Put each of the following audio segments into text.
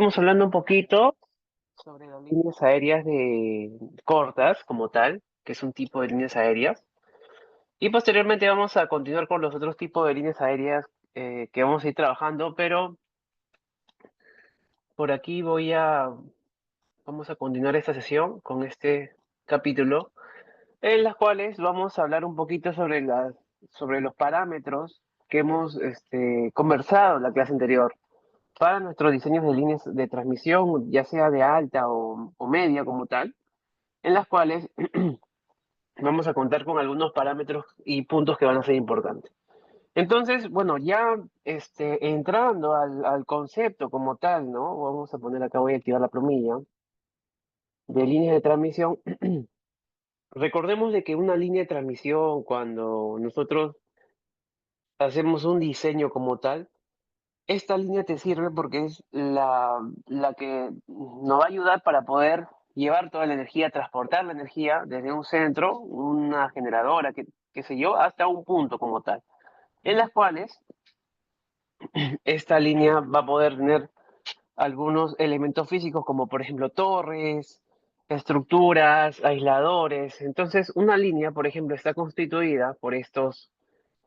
Estamos hablando un poquito sobre las líneas aéreas de cortas como tal, que es un tipo de líneas aéreas. Y posteriormente vamos a continuar con los otros tipos de líneas aéreas que vamos a ir trabajando, pero por aquí vamos a continuar esta sesión con este capítulo, en las cuales vamos a hablar un poquito sobre los parámetros que hemos conversado en la clase anterior para nuestros diseños de líneas de transmisión, ya sea de alta o media como tal, en las cuales vamos a contar con algunos parámetros y puntos que van a ser importantes. Entonces, bueno, ya entrando al concepto como tal, ¿no? Vamos a poner acá, voy a activar la plumilla de líneas de transmisión. Recordemos de que una línea de transmisión, cuando nosotros hacemos un diseño como tal, esta línea te sirve porque es la que nos va a ayudar para poder llevar toda la energía, transportar la energía desde un centro, una generadora, qué sé yo, hasta un punto como tal, en las cuales esta línea va a poder tener algunos elementos físicos como por ejemplo torres, estructuras, aisladores. Entonces, una línea, por ejemplo, está constituida por estos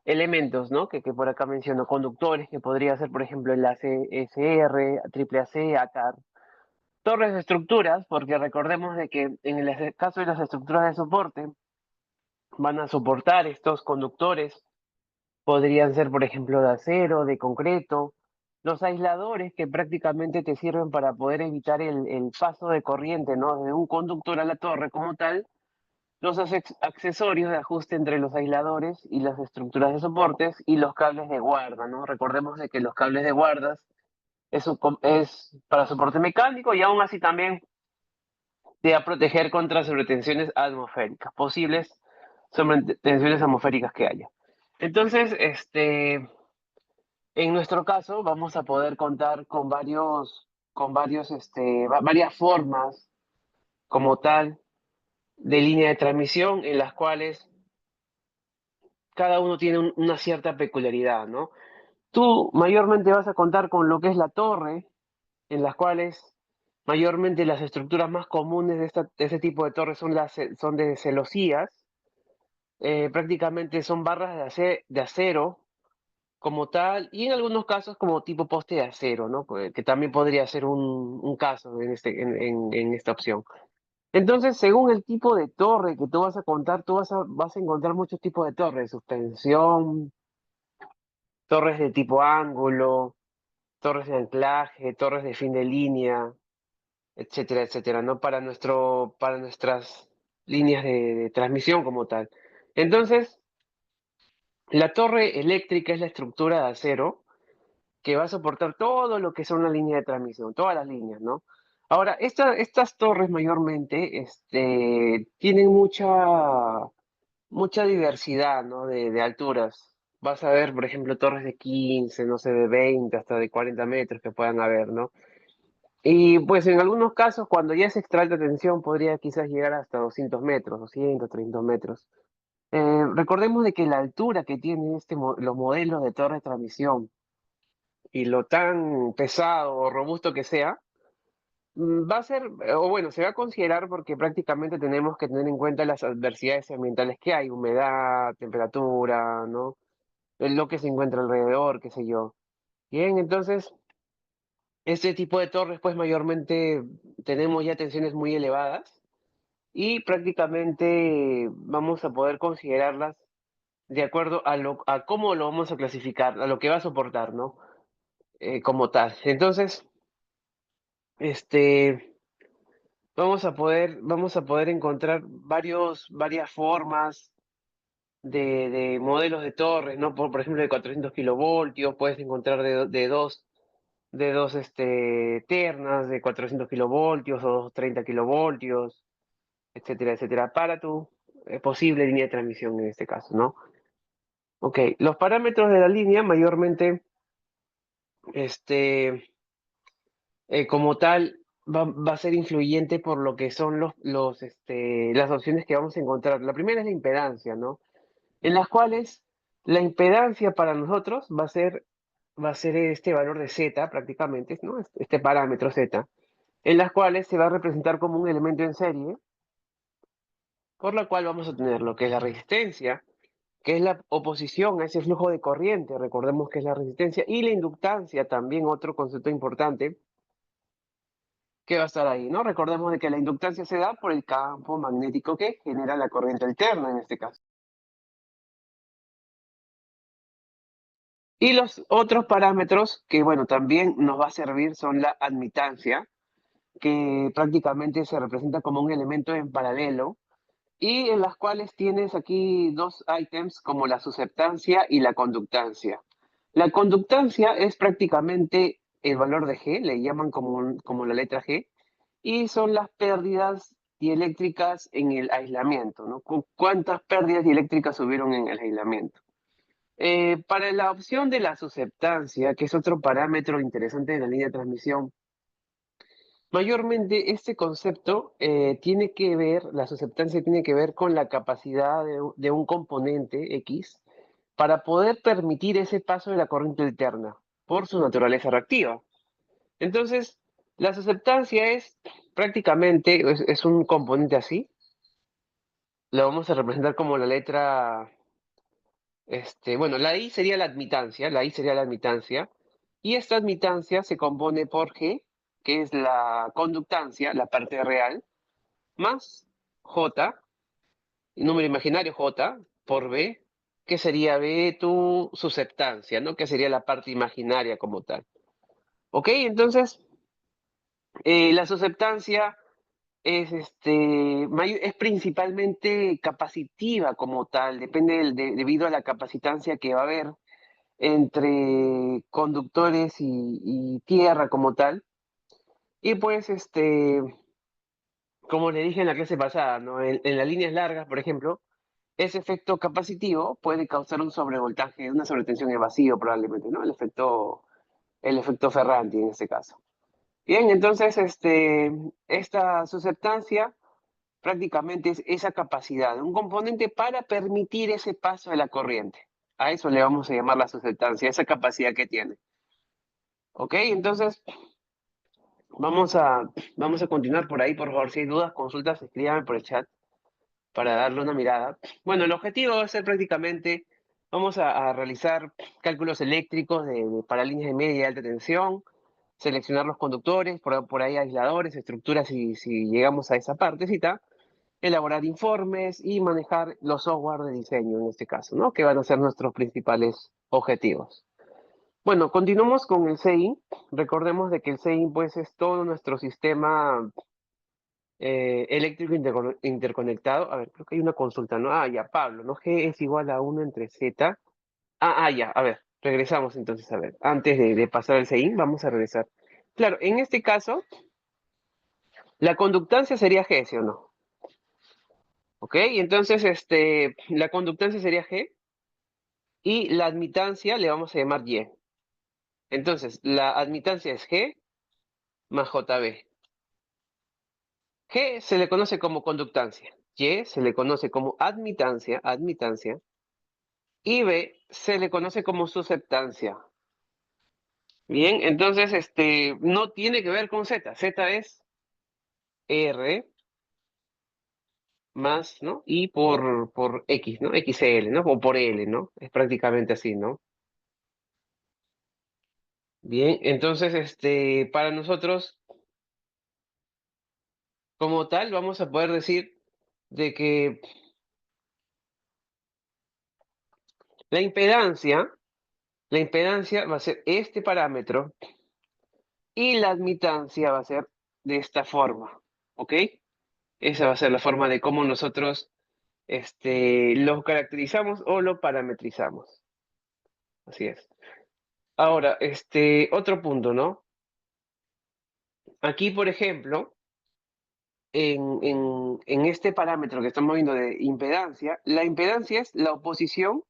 elementos, ¿no? Que por acá menciono, conductores, que podría ser, por ejemplo, enlace SR, triple AC, ATAR. Torres de estructuras, porque recordemos de que en el caso de las estructuras de soporte, van a soportar estos conductores, podrían ser, por ejemplo, de acero, de concreto. Los aisladores que prácticamente te sirven para poder evitar el paso de corriente, ¿no? De un conductor a la torre como tal, los accesorios de ajuste entre los aisladores y las estructuras de soportes y los cables de guarda, ¿no? Recordemos de que los cables de guardas es para soporte mecánico y aún así también te va a proteger contra sobretensiones atmosféricas, posibles sobretensiones atmosféricas que haya. Entonces, en nuestro caso vamos a poder contar con varias formas como tal de línea de transmisión en las cuales cada uno tiene una cierta peculiaridad, ¿no? Tú mayormente vas a contar con lo que es la torre, en las cuales mayormente las estructuras más comunes de este tipo de torres son de celosías, prácticamente son barras de acero como tal, y en algunos casos como tipo poste de acero, ¿no? Que también podría ser un caso en esta opción. Entonces, según el tipo de torre que tú vas a contar, vas a encontrar muchos tipos de torres, suspensión, torres de tipo ángulo, torres de anclaje, torres de fin de línea, etcétera, etcétera, ¿no? Para nuestras líneas de transmisión como tal. Entonces, la torre eléctrica es la estructura de acero que va a soportar todo lo que son una línea de transmisión, todas las líneas, ¿no? Ahora, estas torres mayormente tienen mucha diversidad, ¿no? De alturas. Vas a ver, por ejemplo, torres de 15, no sé, de 20, hasta de 40 metros que puedan haber, ¿no? Y pues en algunos casos, cuando ya se extrae la tensión, podría quizás llegar hasta 200 metros, 200, 300 metros. Recordemos de que la altura que tienen los modelos de torre de transmisión y lo tan pesado o robusto que sea, va a ser, o bueno, se va a considerar porque prácticamente tenemos que tener en cuenta las adversidades ambientales que hay, humedad, temperatura, ¿no? Lo que se encuentra alrededor, qué sé yo. Bien, entonces, este tipo de torres, pues mayormente tenemos ya tensiones muy elevadas y prácticamente vamos a poder considerarlas de acuerdo a cómo lo vamos a clasificar, a lo que va a soportar, ¿no? Como tal. Entonces, este, vamos a poder encontrar varias formas de modelos de torres, ¿no? Por ejemplo, de 400 kilovoltios, puedes encontrar de dos ternas de 400 kilovoltios o 230 kilovoltios, etcétera, etcétera, para tu posible línea de transmisión en este caso, ¿no? Ok, los parámetros de la línea mayormente, este, como tal, va a ser influyente por lo que son las opciones que vamos a encontrar. La primera es la impedancia, ¿no? En las cuales la impedancia para nosotros va a ser va a ser este valor de Z prácticamente, ¿no? Este parámetro Z, en las cuales se va a representar como un elemento en serie, por la cual vamos a tener lo que es la resistencia, que es la oposición a ese flujo de corriente, recordemos que es la resistencia, y la inductancia, también otro concepto importante, que va a estar ahí, ¿no? Recordemos de que la inductancia se da por el campo magnético que genera la corriente alterna en este caso. Y los otros parámetros que, bueno, también nos va a servir son la admitancia, que prácticamente se representa como un elemento en paralelo, y en las cuales tienes aquí dos ítems como la susceptancia y la conductancia. La conductancia es prácticamente el valor de G, le llaman como la letra G, y son las pérdidas dieléctricas en el aislamiento, ¿no? ¿Cuántas pérdidas dieléctricas hubieron en el aislamiento? Para la opción de la susceptancia, que es otro parámetro interesante de la línea de transmisión, mayormente este concepto tiene que ver, la susceptancia tiene que ver con la capacidad de un componente X para poder permitir ese paso de la corriente alterna por su naturaleza reactiva. Entonces, la susceptancia es prácticamente, es un componente así, lo vamos a representar como la letra, bueno, la I sería la admitancia, la I sería la admitancia, y esta admitancia se compone por G, que es la conductancia, la parte real, más J, número imaginario J, por B, que sería B tu susceptancia, ¿no? Que sería la parte imaginaria como tal. ¿Ok? Entonces, la susceptancia es, es principalmente capacitiva como tal, depende debido a la capacitancia que va a haber entre conductores y tierra como tal. Y pues, como le dije en la clase pasada, ¿no? En las líneas largas, por ejemplo, ese efecto capacitivo puede causar un sobrevoltaje, una sobretensión evasiva probablemente, ¿no? El efecto Ferranti en este caso. Bien, entonces, esta susceptancia prácticamente es esa capacidad, un componente para permitir ese paso de la corriente. A eso le vamos a llamar la susceptancia, esa capacidad que tiene. ¿Ok? Entonces, vamos a, vamos a continuar por ahí, por favor. Si hay dudas, consultas, escríbanme por el chat para darle una mirada. Bueno, el objetivo va a ser prácticamente, vamos a realizar cálculos eléctricos para líneas de media y alta tensión, seleccionar los conductores, por ahí aisladores, estructuras, si llegamos a esa partecita, elaborar informes y manejar los software de diseño en este caso, ¿no? Que van a ser nuestros principales objetivos. Bueno, continuamos con el CEIN. Recordemos de que el CEIN pues es todo nuestro sistema eléctrico interconectado. A ver, creo que hay una consulta, ¿no? Ah, ya, Pablo, ¿no? G es igual a 1 entre Z. Ya, a ver, regresamos entonces, a ver. Antes de pasar al CEIN, vamos a regresar. Claro, en este caso, la conductancia sería G, ¿sí o no? ¿Ok? Entonces, la conductancia sería G y la admitancia le vamos a llamar Y. Entonces, la admitancia es G más JB. G se le conoce como conductancia, Y se le conoce como admitancia, y B se le conoce como susceptancia. Bien, entonces no tiene que ver con Z. Z es R más, ¿no? Y por X, ¿no? XL, ¿no? O por L, ¿no? Es prácticamente así, ¿no? Bien, entonces para nosotros, como tal, vamos a poder decir de que la impedancia, la impedancia va a ser este parámetro y la admitancia va a ser de esta forma, ¿ok? Esa va a ser la forma de cómo nosotros lo caracterizamos o lo parametrizamos. Así es. Ahora, otro punto, ¿no? Aquí, por ejemplo, en este parámetro que estamos viendo de impedancia, la impedancia es la oposición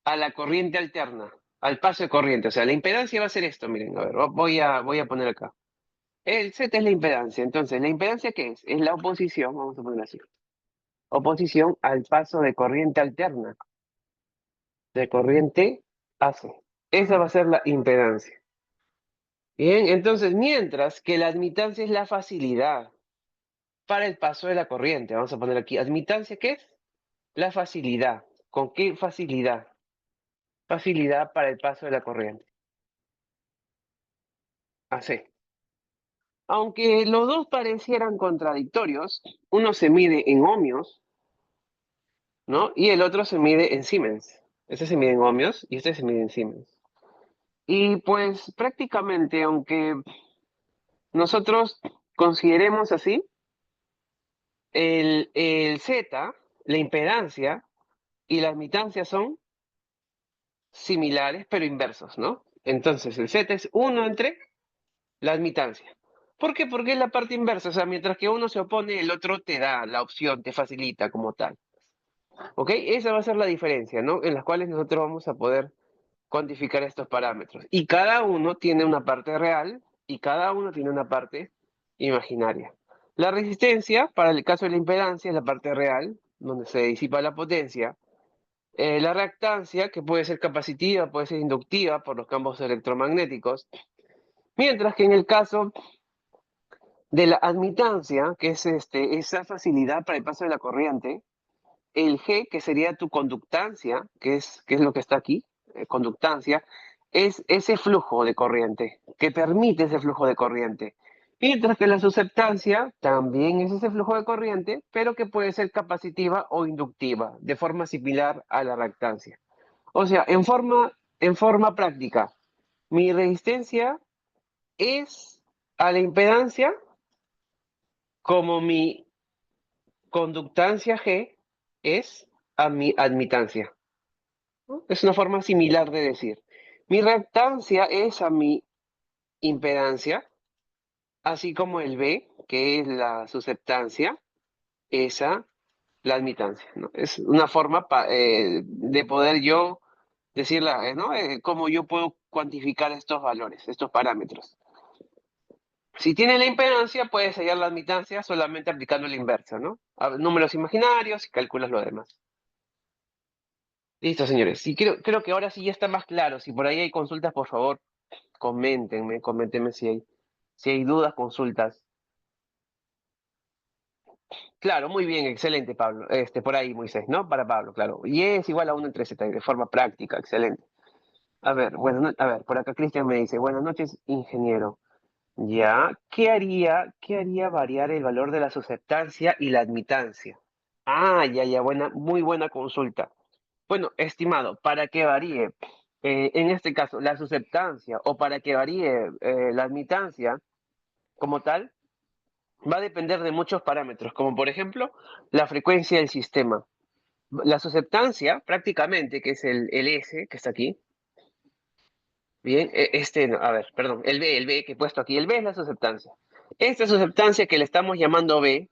a la corriente alterna, al paso de corriente. O sea, la impedancia va a ser esto, miren, a ver, voy a poner acá. El Z es la impedancia. Entonces, ¿la impedancia qué es? Es la oposición, vamos a poner así. Oposición al paso de corriente alterna, de corriente AC. Esa va a ser la impedancia. Bien, entonces, mientras que la admitancia es la facilidad para el paso de la corriente. Vamos a poner aquí, admitancia, ¿qué es? La facilidad. ¿Con qué facilidad? Facilidad para el paso de la corriente. Así. Aunque los dos parecieran contradictorios, uno se mide en ohmios, ¿no? Y el otro se mide en Siemens. Este se mide en ohmios y este se mide en Siemens. Y pues prácticamente, aunque nosotros consideremos así, el Z, la impedancia y la admitancia son similares pero inversos, ¿no? Entonces el Z es 1 entre la admitancia. ¿Por qué? Porque es la parte inversa, o sea, mientras que uno se opone, el otro te da la opción, te facilita como tal. ¿Ok? Esa va a ser la diferencia, ¿no? En las cuales nosotros vamos a poder cuantificar estos parámetros. Y cada uno tiene una parte real y cada uno tiene una parte imaginaria. La resistencia, para el caso de la impedancia, es la parte real, donde se disipa la potencia. La reactancia, que puede ser capacitiva, puede ser inductiva por los campos electromagnéticos. Mientras que en el caso de la admitancia, que es esa facilidad para el paso de la corriente, el G, que sería tu conductancia, que es lo que está aquí, conductancia, es ese flujo de corriente, que permite ese flujo de corriente. Mientras que la susceptancia también es ese flujo de corriente, pero que puede ser capacitiva o inductiva, de forma similar a la reactancia. O sea, en forma práctica, mi resistencia es a la impedancia como mi conductancia G es a mi admitancia. ¿No? Es una forma similar de decir. Mi reactancia es a mi impedancia, así como el B, que es la susceptancia, es a la admitancia. ¿No? Es una forma de poder yo decirla, ¿no? Cómo yo puedo cuantificar estos valores, estos parámetros. Si tiene la impedancia, puedes hallar la admitancia solamente aplicando la inversa, ¿no? Números imaginarios y calculas lo demás. Listo, señores. Sí, creo que ahora sí ya está más claro. Si por ahí hay consultas, por favor, coméntenme si hay dudas, consultas. Claro, muy bien, excelente, Pablo. Por ahí, Moisés, ¿no? Para Pablo, claro. Y es igual a 1 entre Z, de forma práctica, excelente. A ver, bueno, a ver, por acá Cristian me dice, buenas noches, ingeniero. Ya, ¿qué haría variar el valor de la susceptancia y la admitancia? Ah, ya, muy buena consulta. Bueno, estimado, para que varíe, en este caso, la susceptancia o para que varíe la admitancia como tal, va a depender de muchos parámetros, como por ejemplo la frecuencia del sistema. La susceptancia, prácticamente, que es el S, que está aquí, bien, no, a ver, perdón, el B que he puesto aquí, el B es la susceptancia. Esta susceptancia que le estamos llamando B,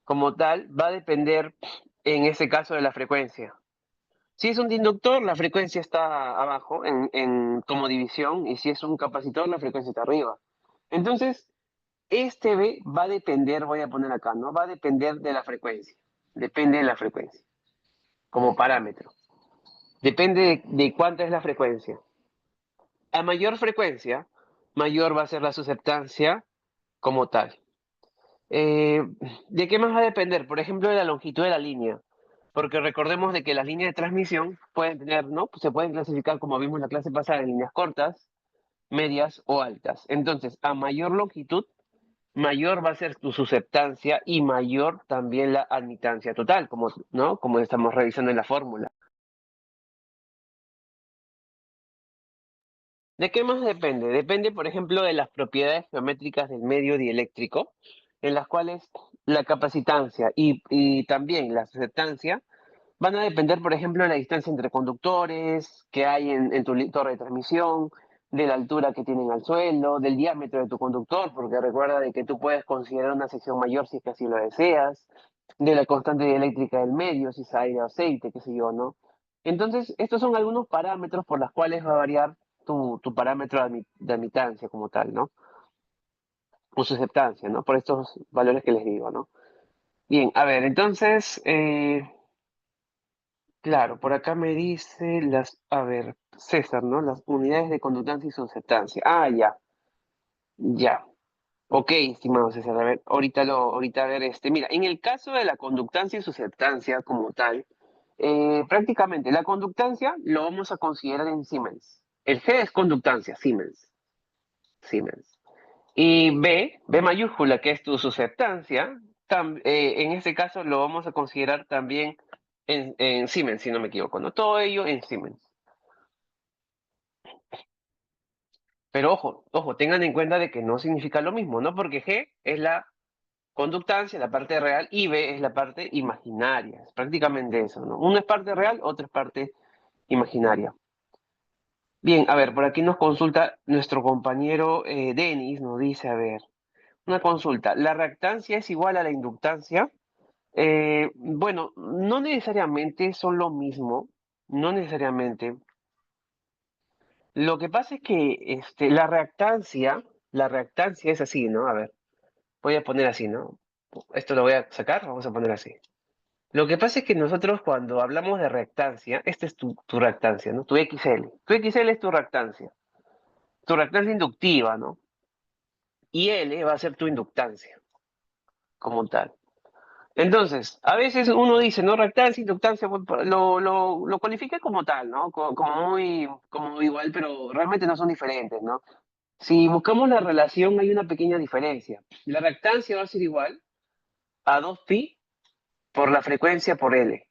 como tal, va a depender, en este caso, de la frecuencia. Si es un inductor, la frecuencia está abajo como división, y si es un capacitor, la frecuencia está arriba. Entonces, este B va a depender, voy a poner acá, ¿no? Va a depender de la frecuencia. Depende de la frecuencia, como parámetro. Depende de cuánta es la frecuencia. A mayor frecuencia, mayor va a ser la susceptancia como tal. Eh, ¿De qué más va a depender? Por ejemplo, de la longitud de la línea. Porque recordemos de que las líneas de transmisión pueden tener, ¿no? Pues se pueden clasificar, como vimos en la clase pasada, en líneas cortas, medias o altas. Entonces, a mayor longitud, mayor va a ser tu susceptancia y mayor también la admitancia total, como, ¿no? Como estamos revisando en la fórmula. ¿De qué más depende? Depende, por ejemplo, de las propiedades geométricas del medio dieléctrico, en las cuales la capacitancia y también la susceptancia van a depender, por ejemplo, de la distancia entre conductores que hay en tu torre de transmisión, de la altura que tienen al suelo, del diámetro de tu conductor, porque recuerda de que tú puedes considerar una sección mayor si es que así lo deseas, de la constante dieléctrica del medio, si es aire o aceite, qué sé yo, ¿no? Entonces, estos son algunos parámetros por los cuales va a variar tu parámetro de admitancia como tal, ¿no? O susceptancia, ¿no? Por estos valores que les digo, ¿no? Bien, a ver, entonces, claro, por acá me dice a ver, César, ¿no? Las unidades de conductancia y susceptancia. Ah, ya, ya. Ok, estimado César, a ver, ahorita a ver, mira, en el caso de la conductancia y susceptancia como tal, prácticamente la conductancia lo vamos a considerar en Siemens. El G es conductancia, Siemens, Siemens. Y B mayúscula, que es tu susceptancia, en este caso lo vamos a considerar también en Siemens, si no me equivoco, ¿no? Todo ello en Siemens. Pero ojo, tengan en cuenta de que no significa lo mismo, ¿no? Porque G es la conductancia, la parte real, y B es la parte imaginaria. Es prácticamente eso, ¿no? Uno es parte real, otro es parte imaginaria. Bien, a ver, por aquí nos consulta nuestro compañero Denis, nos dice, a ver, una consulta. ¿La reactancia es igual a la inductancia? Bueno, no necesariamente son lo mismo, no necesariamente. Lo que pasa es que la reactancia es así, ¿no? A ver, voy a poner así, ¿no? Esto lo voy a sacar, vamos a poner así. Lo que pasa es que nosotros cuando hablamos de reactancia, esta es tu reactancia, ¿no? Tu XL. Tu XL es tu reactancia inductiva, ¿no? Y L va a ser tu inductancia, como tal. Entonces, a veces uno dice, ¿no? Reactancia, inductancia, pues, lo cualifica como tal, ¿no? Como igual, pero realmente no son diferentes, ¿no? Si buscamos la relación, hay una pequeña diferencia. La reactancia va a ser igual a 2pi por la frecuencia por L.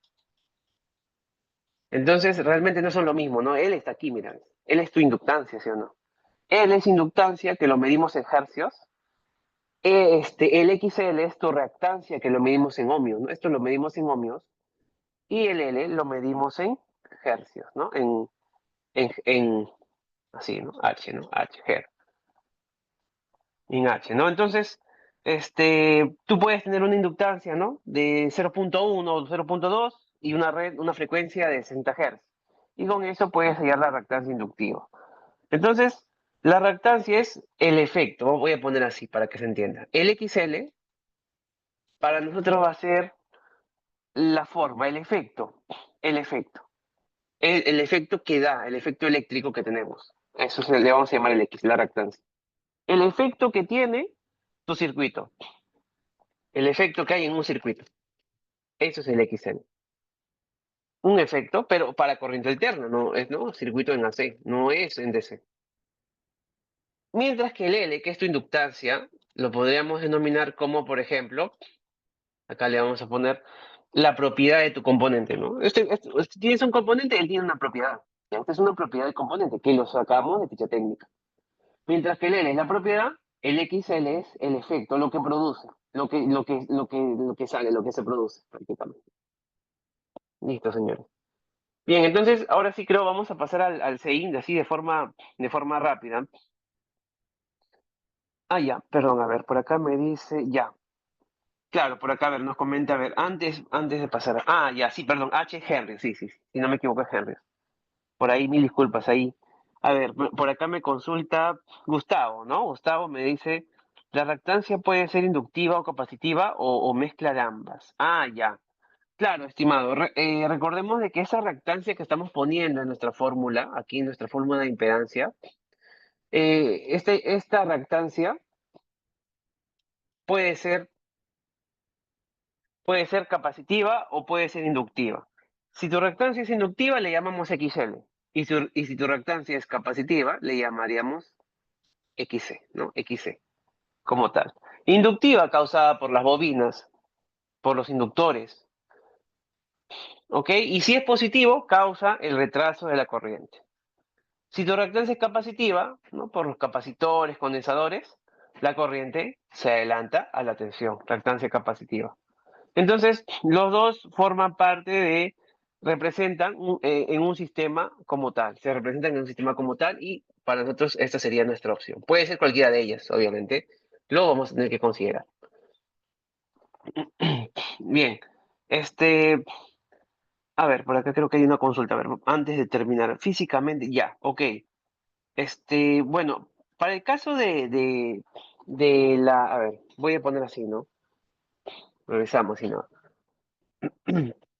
Entonces, realmente no son lo mismo, ¿no? L está aquí, mira. L es tu inductancia, ¿sí o no? L es inductancia, que lo medimos en hercios. El XL es tu reactancia, que lo medimos en ohmios, ¿no? Esto lo medimos en ohmios. Y el L lo medimos en hercios, ¿no? Así, ¿no? H, ¿no? H, Her, en H, ¿no? Entonces, tú puedes tener una inductancia, ¿no? De 0.1 o 0.2 y una frecuencia de 60 Hz. Y con eso puedes hallar la reactancia inductiva. Entonces, la reactancia es el efecto, voy a poner así para que se entienda. El XL para nosotros va a ser la forma, el efecto. El efecto que da, el efecto eléctrico que tenemos. Eso le vamos a llamar el X, la reactancia. El efecto que tiene tu circuito, el efecto que hay en un circuito. Eso es el XL. Un efecto, pero para corriente alterna, no es no circuito en AC, no es en DC. Mientras que el L, que es tu inductancia, lo podríamos denominar como, por ejemplo, acá le vamos a poner la propiedad de tu componente, ¿no? Tienes un componente, él tiene una propiedad. Esta es una propiedad del componente que lo sacamos de ficha técnica. Mientras que el L es la propiedad, el XL es el efecto, lo que produce, lo que sale, lo que se produce, prácticamente. Listo, señores. Bien, entonces ahora sí creo vamos a pasar al SEIN así de forma rápida. Ah, ya, perdón, a ver, por acá me dice, ya. Claro, por acá, a ver, nos comenta, a ver, antes de pasar. Ah, ya, sí, perdón, H. Henry, sí, sí, sí, si no me equivoco es Henry. Por ahí, mil disculpas, ahí. A ver, por acá me consulta Gustavo, ¿no? Gustavo me dice, la reactancia puede ser inductiva o capacitiva o mezcla de ambas. Ah, ya. Claro, estimado. Recordemos de que esa reactancia que estamos poniendo en nuestra fórmula, aquí en nuestra fórmula de impedancia, esta reactancia puede ser, puede ser capacitiva o puede ser inductiva. Si tu reactancia es inductiva, le llamamos XL. Y si tu reactancia es capacitiva, le llamaríamos XC, ¿no? XC, como tal. Inductiva causada por las bobinas, por los inductores, ¿ok? Y si es positivo, causa el retraso de la corriente. Si tu reactancia es capacitiva, ¿no? Por los capacitores, condensadores, la corriente se adelanta a la tensión, reactancia capacitiva. Entonces, los dos forman parte representan en un sistema como tal, se representan en un sistema como tal y para nosotros esta sería nuestra opción. Puede ser cualquiera de ellas, obviamente, lo vamos a tener que considerar. Bien, a ver, por acá creo que hay una consulta, a ver, antes de terminar, físicamente, ya, ok. Bueno, para el caso a ver, voy a poner así, ¿no? Revisamos, si no.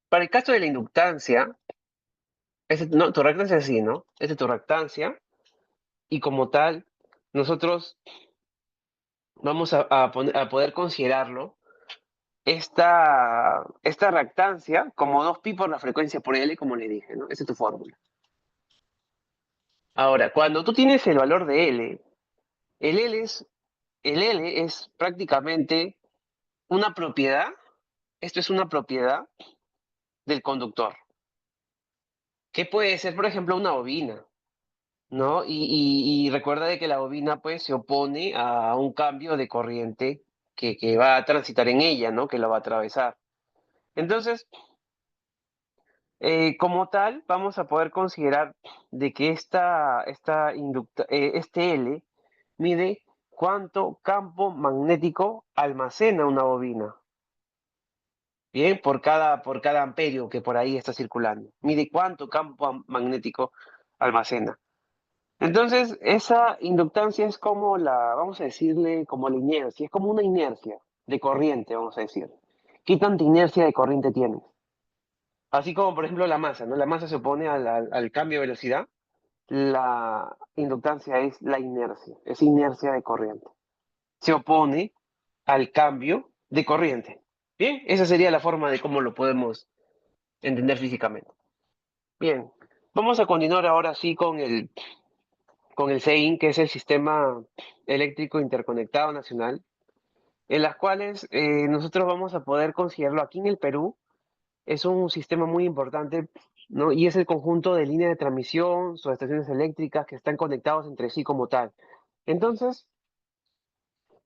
Para el caso de la inductancia, No, tu reactancia es así, ¿no? Esta es tu reactancia y como tal, nosotros vamos a poder considerarlo, esta reactancia, como 2pi por la frecuencia por L, como le dije, ¿no? Esa es tu fórmula. Ahora, cuando tú tienes el valor de L, el L es, el L es prácticamente una propiedad, esto es una propiedad del conductor, que puede ser, por ejemplo, una bobina, ¿no? Y recuerda de que la bobina, pues, se opone a un cambio de corriente que va a transitar en ella, ¿no? Que lo va a atravesar. Entonces, como tal, vamos a poder considerar de que este L mide cuánto campo magnético almacena una bobina, ¿bien? Por cada amperio que por ahí está circulando. Mide cuánto campo magnético almacena. Entonces, esa inductancia es como vamos a decirle, como la inercia, es como una inercia de corriente, vamos a decir. ¿Qué tanta inercia de corriente tiene? Así como, por ejemplo, la masa, ¿no? La masa se opone al cambio de velocidad. La inductancia es la inercia, es inercia de corriente. Se opone al cambio de corriente. Bien, esa sería la forma de cómo lo podemos entender físicamente. Bien, vamos a continuar ahora sí con el SEIN, que es el Sistema Eléctrico Interconectado Nacional, en las cuales nosotros vamos a poder considerarlo aquí en el Perú. Es un sistema muy importante, ¿no? Y es el conjunto de líneas de transmisión, subestaciones eléctricas que están conectados entre sí como tal. Entonces,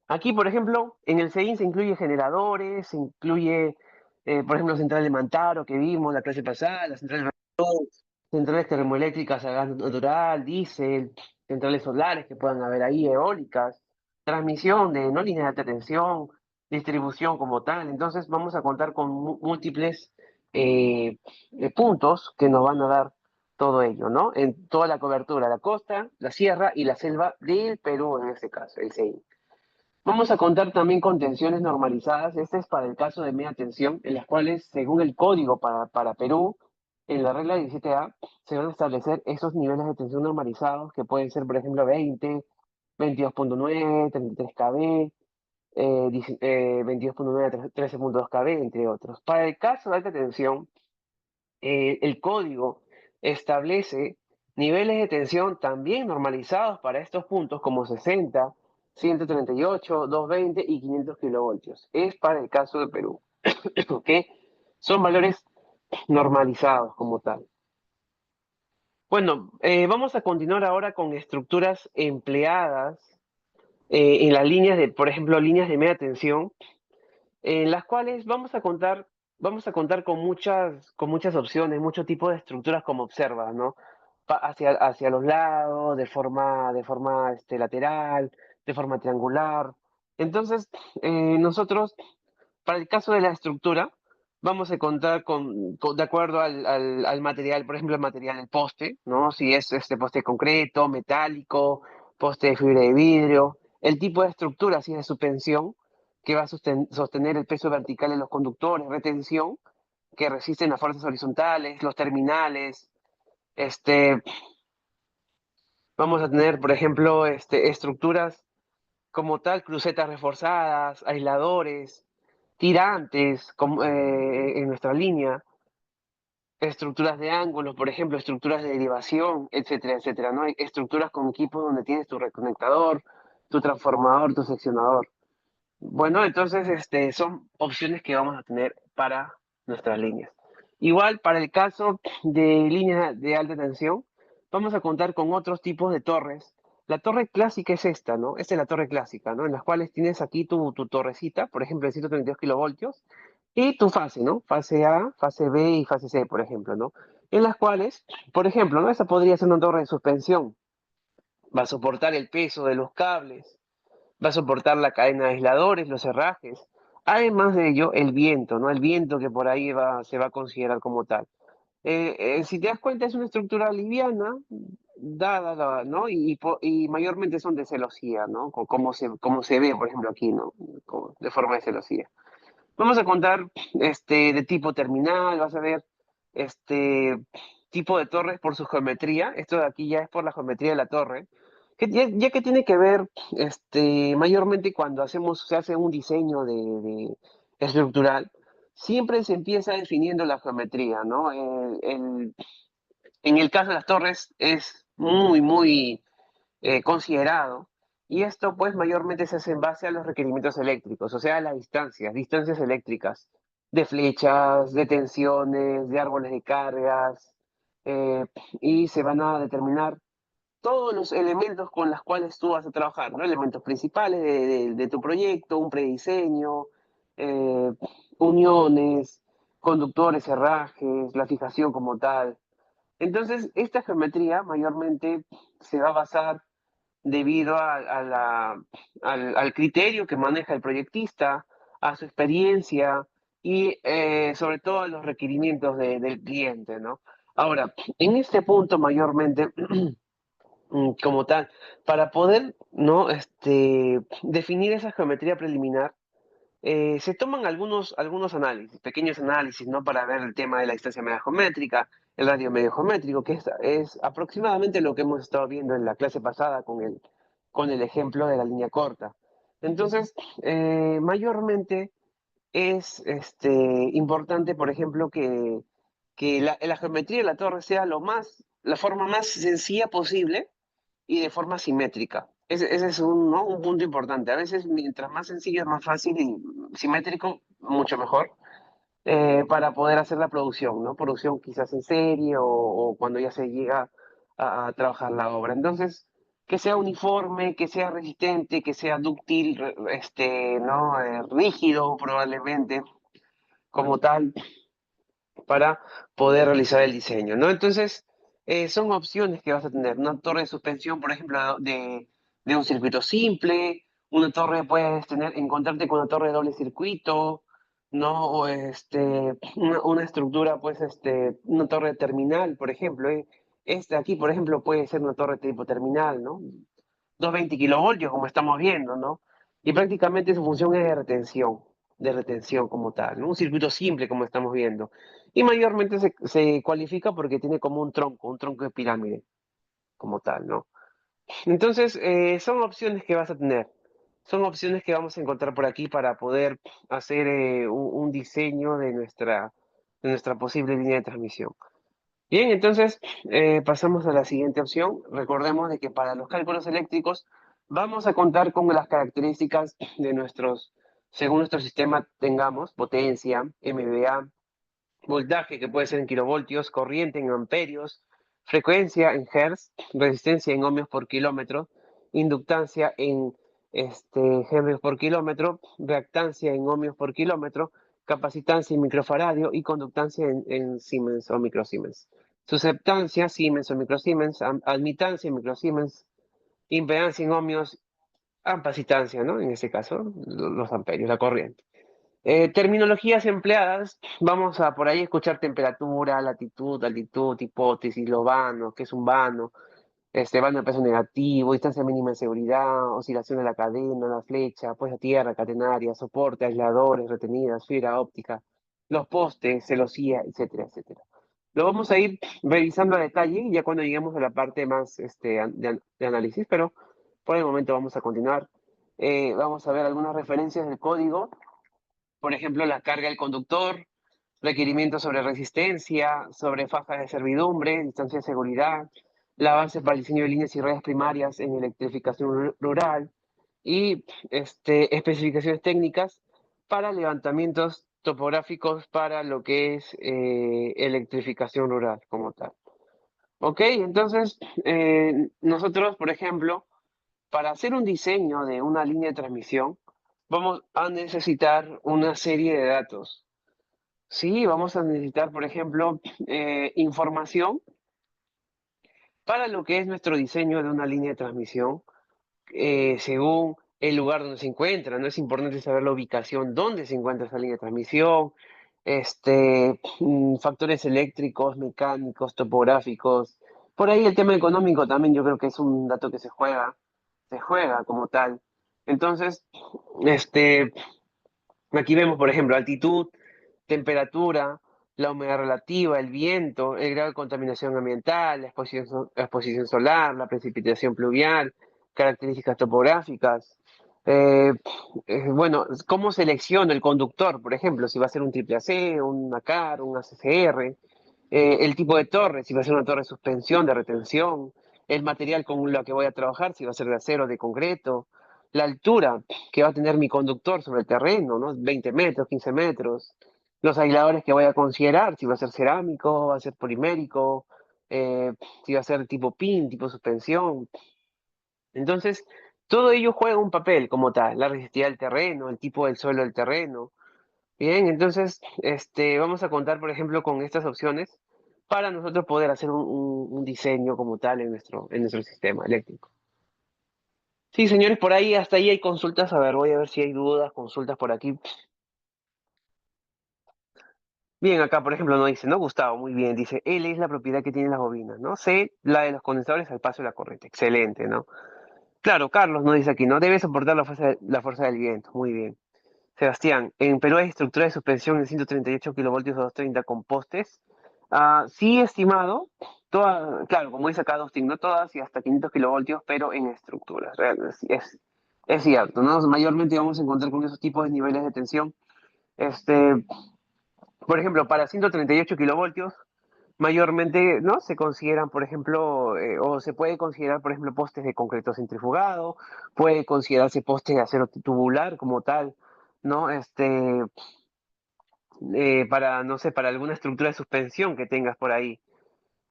aquí, por ejemplo, en el CEIN se incluye generadores, se incluye, por ejemplo, central de Mantaro que vimos la clase pasada, las centrales termoeléctricas a gas natural, diésel, centrales solares que puedan haber ahí, eólicas, transmisión de no líneas de alta tensión, distribución como tal. Entonces vamos a contar con múltiples eh, puntos que nos van a dar todo ello, ¿no? En toda la cobertura, la costa, la sierra y la selva del Perú en este caso, el CEI. Vamos a contar también con tensiones normalizadas. Este es para el caso de media tensión, en las cuales, según el código para Perú, en la regla 17A, se van a establecer esos niveles de tensión normalizados, que pueden ser, por ejemplo, 20, 22.9, 33 kV, 22.9, 13.2 kV, entre otros. Para el caso de alta tensión, el código establece niveles de tensión también normalizados para estos puntos como 60, 138, 220 y 500 kilovoltios. Es para el caso de Perú, que son valores normalizados como tal. Bueno, vamos a continuar ahora con estructuras empleadas en las líneas por ejemplo, líneas de media tensión, en las cuales vamos a contar con muchas opciones, muchos tipos de estructuras como observas, ¿no? Hacia los lados, de forma lateral, de forma triangular. Entonces, nosotros, para el caso de la estructura, vamos a contar de acuerdo al material, por ejemplo, el material del poste, ¿no? Si es este poste concreto, metálico, poste de fibra de vidrio, el tipo de estructura, si es de suspensión, que va a sostener el peso vertical en los conductores, retención, que resisten las fuerzas horizontales, los terminales, este, vamos a tener, por ejemplo, estructuras como tal, crucetas reforzadas, aisladores, tirantes en nuestra línea, estructuras de ángulos, por ejemplo, estructuras de derivación, etcétera, etcétera, ¿no? Hay estructuras con equipos donde tienes tu reconectador, tu transformador, tu seccionador. Bueno, entonces son opciones que vamos a tener para nuestras líneas. Igual, para el caso de líneas de alta tensión, vamos a contar con otros tipos de torres. La torre clásica es esta, ¿no? Esta es la torre clásica, ¿no? En las cuales tienes aquí tu torrecita, por ejemplo, de 132 kilovoltios, y tu fase, ¿no? Fase A, fase B y fase C, por ejemplo, ¿no? En las cuales, por ejemplo, ¿no? Esa podría ser una torre de suspensión. Va a soportar el peso de los cables, va a soportar la cadena de aisladores, los herrajes. Además de ello, el viento, ¿no? El viento que por ahí se va a considerar como tal. Si te das cuenta, es una estructura liviana, dada, ¿no? Y mayormente son de celosía, ¿no? Como se ve, por ejemplo, aquí, ¿no? De forma de celosía. Vamos a contar de tipo terminal, vas a ver, este, tipo de torres por su geometría. Esto de aquí ya es por la geometría de la torre. Ya que tiene que ver mayormente cuando se hace un diseño estructural, siempre se empieza definiendo la geometría, ¿no? En el caso de las torres es muy considerado, y esto pues mayormente se hace en base a los requerimientos eléctricos, o sea, a las distancias eléctricas, de flechas, de tensiones, de árboles de cargas, eh, y se van a determinar todos los elementos con los cuales tú vas a trabajar, ¿no? Elementos principales de tu proyecto, un prediseño, eh, uniones, conductores, herrajes, la fijación como tal. Entonces, esta geometría mayormente se va a basar debido al criterio que maneja el proyectista, a su experiencia y sobre todo a los requerimientos del cliente, ¿no? Ahora, en este punto mayormente, como tal, para poder, ¿no? Definir esa geometría preliminar, se toman algunos análisis, pequeños análisis, ¿no? Para ver el tema de la distancia media geométrica, el radio medio geométrico, que es aproximadamente lo que hemos estado viendo en la clase pasada con el ejemplo de la línea corta. Entonces, mayormente es importante, por ejemplo, que la geometría de la torre sea la forma más sencilla posible y de forma simétrica. Ese es ¿no? un punto importante. A veces, mientras más sencillo es más fácil y simétrico, mucho mejor, para poder hacer la producción, ¿no? Producción quizás en serie o cuando ya se llega a trabajar la obra. Entonces, que sea uniforme, que sea resistente, que sea dúctil, ¿no? Rígido probablemente, como tal, para poder realizar el diseño, ¿no? Entonces, son opciones que vas a tener. Una torre de suspensión, por ejemplo, de un circuito simple, una torre puedes encontrarte con una torre de doble circuito, ¿no? O una estructura, pues, una torre terminal, por ejemplo. Este aquí, por ejemplo, puede ser una torre tipo terminal, ¿no? 220 kilovoltios, como estamos viendo, ¿no? Y prácticamente su función es de retención como tal, ¿no? Un circuito simple, como estamos viendo. Y mayormente se cualifica porque tiene como un tronco de pirámide, como tal, ¿no? Entonces, son opciones que vas a tener. Son opciones que vamos a encontrar por aquí para poder hacer un diseño de nuestra posible línea de transmisión. Bien, entonces pasamos a la siguiente opción. Recordemos de que para los cálculos eléctricos vamos a contar con las características según nuestro sistema tengamos, potencia, MVA, voltaje que puede ser en kilovoltios, corriente en amperios, frecuencia en hertz, resistencia en ohmios por kilómetro, inductancia en henrios por kilómetro, reactancia en ohmios por kilómetro, capacitancia en microfaradio y conductancia en Siemens o microsiemens. Susceptancia, Siemens o microsiemens, admitancia en microsiemens, impedancia en ohmios, ampacitancia, ¿no? En este caso, los amperios, la corriente. Terminologías empleadas, vamos a por ahí escuchar temperatura, latitud, altitud, hipótesis, los vanos, qué es un vano, vano de peso negativo, distancia mínima de seguridad, oscilación de la cadena, la flecha, pues a tierra, catenaria, soporte, aisladores, retenidas, fibra óptica, los postes, celosía, etcétera, etcétera. Lo vamos a ir revisando a detalle ya cuando lleguemos a la parte más de análisis, pero por el momento vamos a continuar. Vamos a ver algunas referencias del código, por ejemplo, la carga del conductor, requerimientos sobre resistencia, sobre fajas de servidumbre, distancia de seguridad, la base para el diseño de líneas y redes primarias en electrificación rural y especificaciones técnicas para levantamientos topográficos para lo que es electrificación rural como tal. Ok, entonces nosotros, por ejemplo, para hacer un diseño de una línea de transmisión, vamos a necesitar una serie de datos. Sí, vamos a necesitar, por ejemplo, información para lo que es nuestro diseño de una línea de transmisión, según el lugar donde se encuentra. No es importante saber la ubicación donde se encuentra esa línea de transmisión, factores eléctricos, mecánicos, topográficos. Por ahí el tema económico también yo creo que es un dato que se juega como tal. Entonces, este, aquí vemos, por ejemplo, altitud, temperatura, la humedad relativa, el viento, el grado de contaminación ambiental, la exposición solar, la precipitación pluvial, características topográficas. Eh, bueno, ¿cómo selecciono el conductor? Por ejemplo, si va a ser un triple AC, un ACAR, un ACCR, el tipo de torre, si va a ser una torre de suspensión, de retención, el material con lo que voy a trabajar, si va a ser de acero o de concreto, la altura que va a tener mi conductor sobre el terreno, ¿no? 20 metros, 15 metros, los aisladores que voy a considerar, si va a ser cerámico, va a ser polimérico, si va a ser tipo pin, tipo suspensión. Entonces, todo ello juega un papel como tal, la resistividad del terreno, el tipo del suelo del terreno. Bien, entonces, vamos a contar, por ejemplo, con estas opciones para nosotros poder hacer un diseño como tal en nuestro sistema eléctrico. Sí, señores, por ahí, hasta ahí hay consultas. A ver, voy a ver si hay dudas, consultas por aquí. Bien, acá, por ejemplo, nos dice, ¿no? Gustavo, muy bien. Dice, L es la propiedad que tienen las bobinas, ¿no? C, la de los condensadores al paso de la corriente. Excelente, ¿no? Claro, Carlos nos dice aquí, ¿no? Debe soportar la fuerza del viento. Muy bien. Sebastián, en Perú hay estructura de suspensión en 138 kilovoltios a 230 con postes. Sí, estimado, claro, como dice acá Agustín, no todas y hasta 500 kilovoltios, pero en estructuras. Es cierto, ¿no? Mayormente vamos a encontrar con esos tipos de niveles de tensión. Este, por ejemplo, para 138 kilovoltios, mayormente, ¿no? Se consideran, por ejemplo, o se puede considerar, por ejemplo, postes de concreto centrifugado, puede considerarse postes de acero tubular como tal, ¿no? Para, no sé, para alguna estructura de suspensión que tengas por ahí.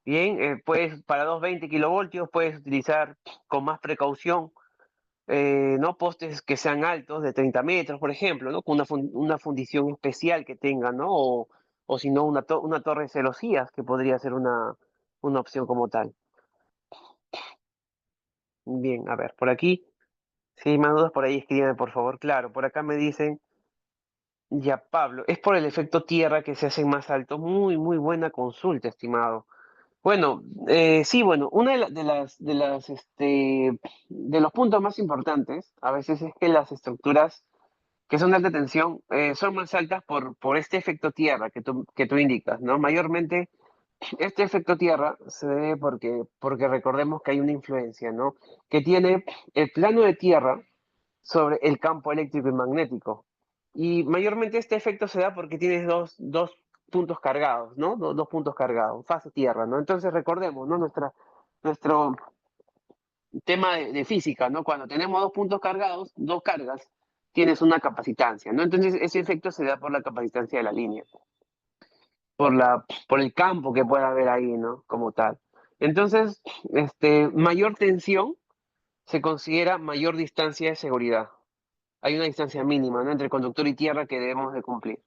Bien, para 220 kilovoltios puedes utilizar con más precaución, ¿no? Postes que sean altos, de 30 metros, por ejemplo, ¿no? Con una fundición especial que tengan, ¿no? O si no, una torre de celosías, que podría ser una opción como tal. Bien, a ver, por aquí, si hay más dudas, por ahí escríbanme, por favor. Claro, por acá me dicen, ya Pablo, es por el efecto tierra que se hacen más altos. Muy, muy buena consulta, estimado. Bueno, sí, bueno, una de los puntos más importantes a veces es que las estructuras que son de alta tensión son más altas por este efecto tierra que tú indicas, ¿no? Mayormente este efecto tierra se debe porque recordemos que hay una influencia, ¿no? Que tiene el plano de tierra sobre el campo eléctrico y magnético. Y mayormente este efecto se da porque tienes dos puntos cargados, ¿no? Dos puntos cargados, fase tierra, ¿no? Entonces recordemos, ¿no? Nuestro tema de física, ¿no? Cuando tenemos dos puntos cargados, dos cargas, tienes una capacitancia, ¿no? Entonces ese efecto se da por la capacitancia de la línea, por el campo que pueda haber ahí, ¿no? Como tal. Entonces, mayor tensión se considera mayor distancia de seguridad. Hay una distancia mínima, ¿no? Entre conductor y tierra que debemos de cumplir.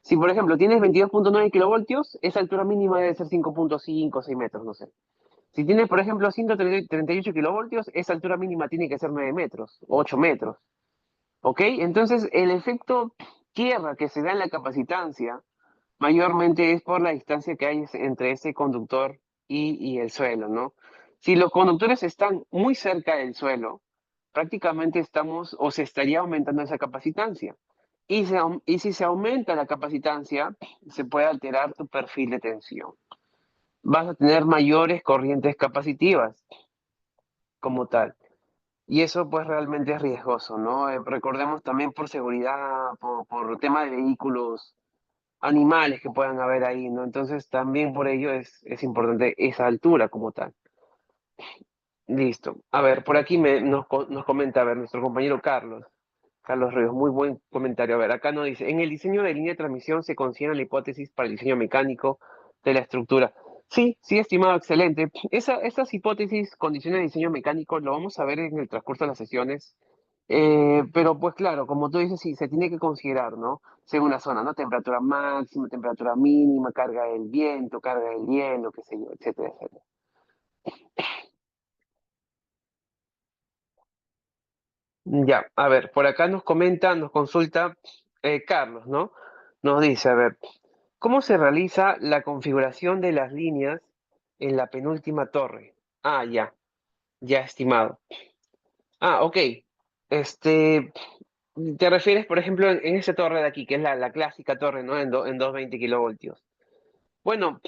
Si, por ejemplo, tienes 22.9 kilovoltios, esa altura mínima debe ser 5.5 o 6 metros, no sé. Si tienes, por ejemplo, 138 kilovoltios, esa altura mínima tiene que ser 9 metros, 8 metros. ¿Ok? Entonces, el efecto tierra que se da en la capacitancia mayormente es por la distancia que hay entre ese conductor y el suelo, ¿no? Si los conductores están muy cerca del suelo, prácticamente estamos o se estaría aumentando esa capacitancia. Y si se aumenta la capacitancia, se puede alterar tu perfil de tensión. Vas a tener mayores corrientes capacitivas como tal. Y eso pues realmente es riesgoso, ¿no? Recordemos también por seguridad, por tema de vehículos, animales que puedan haber ahí, ¿no? Entonces también por ello es importante esa altura como tal. Listo. A ver, por aquí nos comenta, a ver, nuestro compañero Carlos Ríos, muy buen comentario. A ver, acá nos dice, en el diseño de línea de transmisión se considera la hipótesis para el diseño mecánico de la estructura. Sí, sí, estimado, excelente. Esas hipótesis, condiciones de diseño mecánico, lo vamos a ver en el transcurso de las sesiones. Pero pues claro, como tú dices, sí, se tiene que considerar, ¿no? Según la zona, ¿no? Temperatura máxima, temperatura mínima, carga del viento, carga del hielo, qué sé yo, etcétera, etcétera. Ya, a ver, por acá nos comenta, nos consulta Carlos, ¿no? Nos dice, a ver, ¿cómo se realiza la configuración de las líneas en la penúltima torre? Ah, ya estimado. Ah, ok. Este, te refieres, por ejemplo, en esa torre de aquí, que es la clásica torre, ¿no? En 220 kilovoltios. Bueno,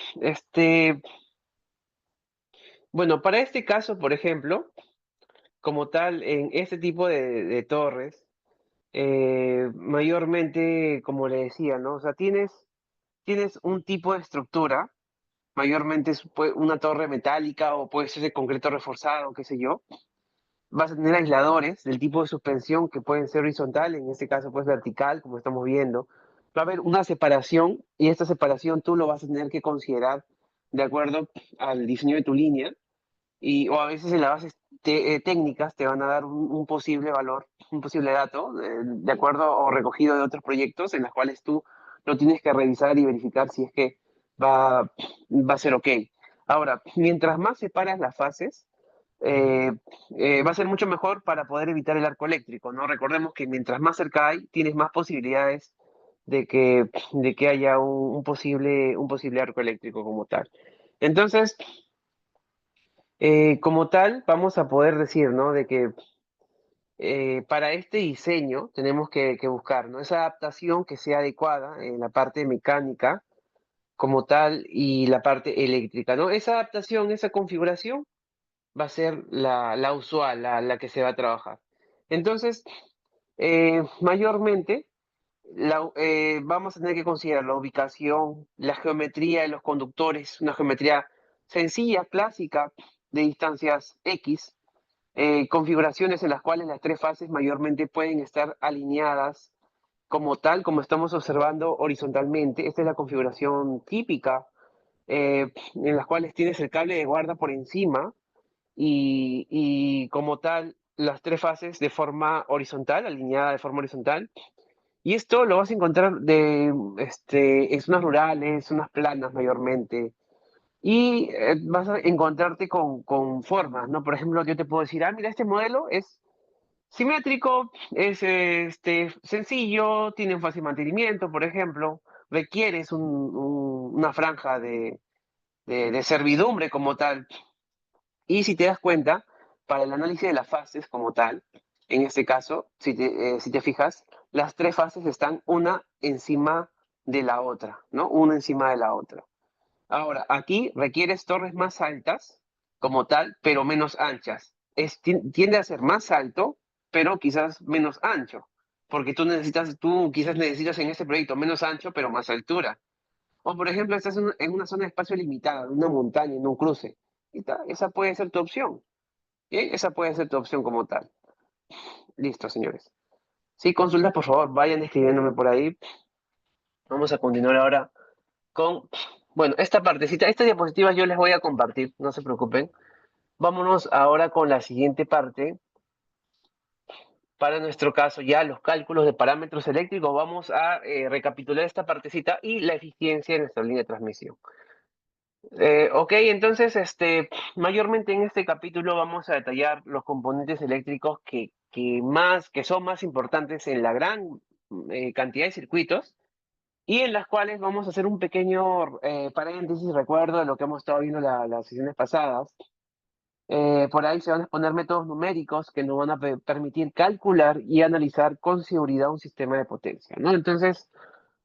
bueno, para este caso, por ejemplo, como tal, en este tipo de torres, mayormente, como le decía, ¿no? O sea, tienes un tipo de estructura, mayormente es una torre metálica o puede ser de concreto reforzado, qué sé yo. Vas a tener aisladores del tipo de suspensión que pueden ser horizontal, en este caso pues vertical, como estamos viendo. Va a haber una separación y esta separación tú lo vas a tener que considerar de acuerdo al diseño de tu línea o a veces en las bases técnicas te van a dar un posible valor, un posible dato, de acuerdo o recogido de otros proyectos en los cuales tú lo tienes que revisar y verificar si es que va a ser ok. Ahora, mientras más separas las fases, eh, va a ser mucho mejor para poder evitar el arco eléctrico, ¿no? Recordemos que mientras más cerca hay, tienes más posibilidades de que haya un posible arco eléctrico como tal. Entonces, como tal, vamos a poder decir, ¿no? De que para este diseño tenemos que buscar, ¿no? Esa adaptación que sea adecuada en la parte mecánica como tal y la parte eléctrica, ¿no? Esa adaptación, esa configuración va a ser la usual, la que se va a trabajar. Entonces, mayormente vamos a tener que considerar la ubicación, la geometría de los conductores, una geometría sencilla, clásica, de distancias X, configuraciones en las cuales las tres fases mayormente pueden estar alineadas como tal, como estamos observando horizontalmente. Esta es la configuración típica, en las cuales tienes el cable de guarda por encima y como tal las tres fases de forma horizontal, alineada de forma horizontal. Y esto lo vas a encontrar en zonas rurales, zonas planas mayormente. Y vas a encontrarte con formas, ¿no? Por ejemplo, yo te puedo decir, mira, este modelo es simétrico, es sencillo, tiene un fácil mantenimiento, por ejemplo, requieres una franja de servidumbre como tal. Y si te das cuenta, para el análisis de las fases como tal, en este caso, si te fijas, las tres fases están una encima de la otra, ¿no? Una encima de la otra. Ahora, aquí requieres torres más altas como tal, pero menos anchas. Tiende a ser más alto, pero quizás menos ancho, porque tú quizás necesitas en este proyecto menos ancho, pero más altura. O por ejemplo, estás en una zona de espacio limitada, en una montaña, en un cruce. Esa puede ser tu opción. Bien, esa puede ser tu opción como tal. Listo, señores. Si consultas, por favor, vayan escribiéndome por ahí. Vamos a continuar ahora con, bueno, esta partecita, estas diapositivas yo les voy a compartir, no se preocupen. Vámonos ahora con la siguiente parte. Para nuestro caso, ya los cálculos de parámetros eléctricos, vamos a recapitular esta partecita y la eficiencia de nuestra línea de transmisión. Ok, entonces, mayormente en este capítulo vamos a detallar los componentes eléctricos que son más importantes en la gran cantidad de circuitos y en las cuales vamos a hacer un pequeño paréntesis, recuerdo de lo que hemos estado viendo las sesiones pasadas. Por ahí se van a exponer métodos numéricos que nos van a permitir calcular y analizar con seguridad un sistema de potencia, ¿no? Entonces,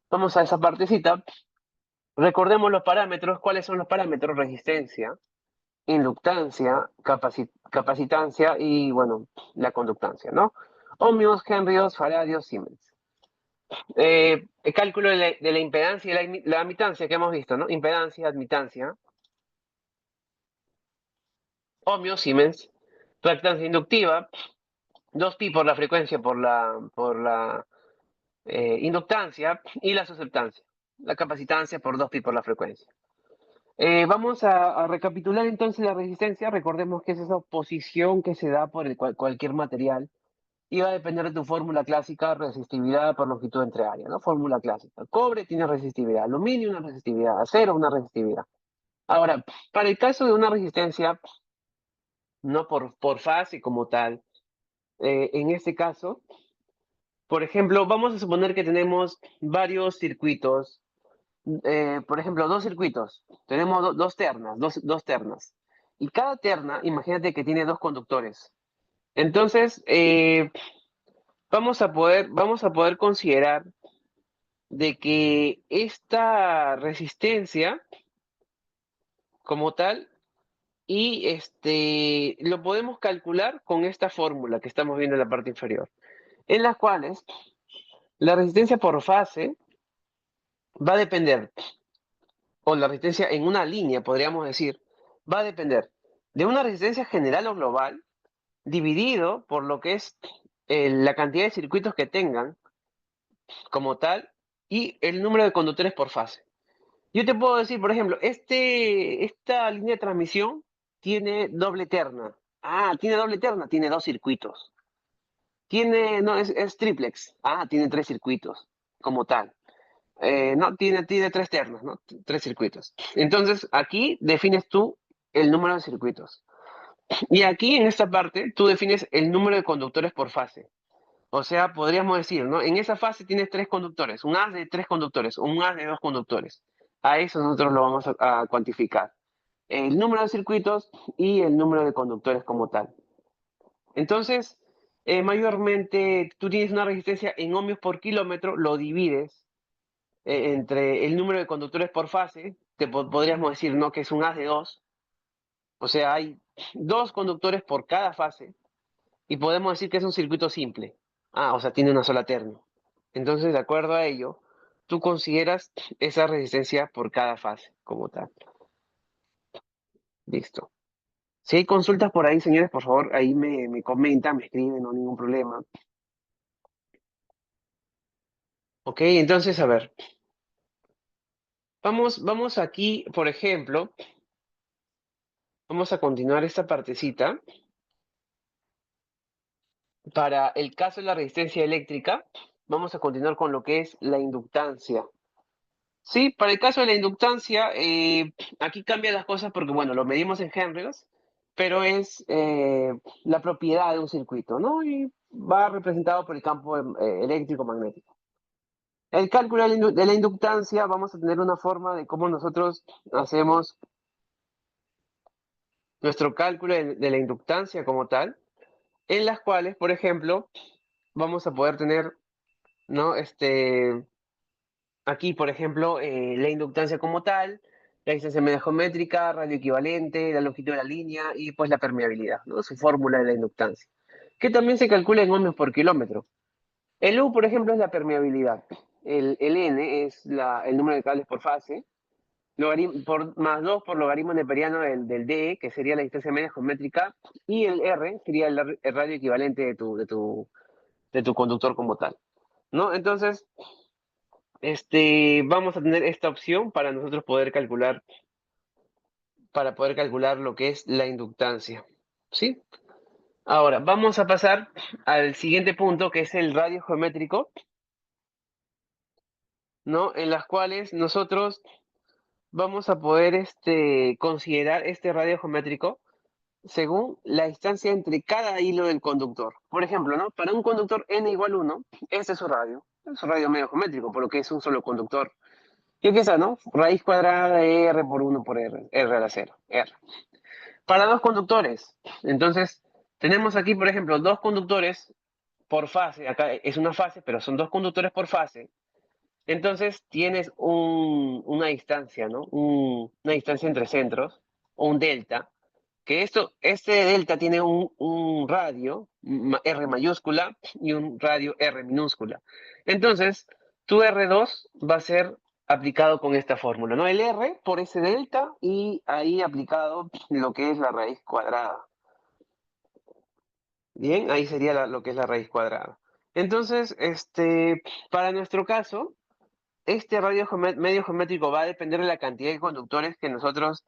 vamos a esa partecita. Recordemos los parámetros. ¿Cuáles son los parámetros? Resistencia, inductancia, capacitancia y, bueno, la conductancia, ¿no? Ohmios, henrios, faradios, Siemens. El cálculo de la impedancia y la admitancia que hemos visto, ¿no? Impedancia, admitancia, ohmios, Siemens, reactancia inductiva, 2pi por la frecuencia por la inductancia y la susceptancia, la capacitancia por 2pi por la frecuencia. Vamos a recapitular entonces la resistencia. Recordemos que es esa oposición que se da por cualquier material y va a depender de tu fórmula clásica, resistividad por longitud entre área, ¿no? Fórmula clásica. Cobre tiene resistividad, aluminio una resistividad, acero una resistividad. Ahora, para el caso de una resistencia, no por fase como tal, en este caso, por ejemplo, vamos a suponer que tenemos varios circuitos, por ejemplo, dos circuitos, tenemos dos ternas, dos ternas, y cada terna, imagínate que tiene dos conductores. Entonces, vamos a poder considerar de que esta resistencia como tal, y lo podemos calcular con esta fórmula que estamos viendo en la parte inferior, en las cuales la resistencia por fase va a depender, o la resistencia en una línea, podríamos decir, va a depender de una resistencia general o global dividido por lo que es la cantidad de circuitos que tengan como tal y el número de conductores por fase. Yo te puedo decir, por ejemplo, esta línea de transmisión tiene doble terna. Ah, tiene doble terna, tiene dos circuitos. No, es triplex. Ah, tiene tres circuitos como tal. No, tiene tres ternas, ¿no? Tres circuitos. Entonces, aquí defines tú el número de circuitos. Y aquí, en esta parte, tú defines el número de conductores por fase. O sea, podríamos decir, ¿no? En esa fase tienes tres conductores, un haz de tres conductores o un haz de dos conductores. A eso nosotros lo vamos a cuantificar. El número de circuitos y el número de conductores como tal. Entonces, mayormente tú tienes una resistencia en ohmios por kilómetro, lo divides entre el número de conductores por fase, podríamos decir, ¿no? Que es un haz de dos. O sea, hay dos conductores por cada fase y podemos decir que es un circuito simple. Ah, o sea, tiene una sola terna. Entonces, de acuerdo a ello, tú consideras esa resistencia por cada fase como tal. Listo. Si hay consultas por ahí, señores, por favor, ahí me comentan, me escriben, no hay ningún problema. Ok, entonces, a ver, vamos aquí, por ejemplo, vamos a continuar esta partecita. Para el caso de la resistencia eléctrica, vamos a continuar con lo que es la inductancia. Sí, para el caso de la inductancia, aquí cambian las cosas porque, bueno, lo medimos en henrios, pero es la propiedad de un circuito, ¿no? Y va representado por el campo eléctrico magnético. El cálculo de la inductancia, vamos a tener una forma de cómo nosotros hacemos nuestro cálculo de la inductancia como tal, en las cuales, por ejemplo, vamos a poder tener, ¿no? Aquí, por ejemplo, la inductancia como tal, la distancia media geométrica, radio equivalente, la longitud de la línea y pues la permeabilidad, ¿no? Su fórmula de la inductancia, que también se calcula en ohmios por kilómetro. El U, por ejemplo, es la permeabilidad. El N es el número de cables por fase, más 2 por logaritmo neperiano del D, que sería la distancia media geométrica, y el R sería el radio equivalente de tu conductor como tal, ¿no? Entonces, vamos a tener esta opción para poder calcular lo que es la inductancia, ¿sí? Ahora, vamos a pasar al siguiente punto, que es el radio geométrico, ¿no? En las cuales nosotros vamos a poder considerar este radio geométrico según la distancia entre cada hilo del conductor. Por ejemplo, ¿no? Para un conductor n igual 1, este es su radio medio geométrico, por lo que es un solo conductor. ¿Qué piensa, no? Raíz cuadrada de R por 1 por R a la 0, R. Para dos conductores, entonces, tenemos aquí, por ejemplo, dos conductores por fase, acá es una fase, pero son dos conductores por fase, entonces tienes una distancia, ¿no? Una distancia entre centros, o un delta, que este delta tiene un radio, R mayúscula, y un radio R minúscula. Entonces, tu R2 va a ser aplicado con esta fórmula, ¿no? El R por ese delta y ahí aplicado lo que es la raíz cuadrada. Bien, ahí sería lo que es la raíz cuadrada. Entonces, para nuestro caso, este medio geométrico va a depender de la cantidad de conductores que nosotros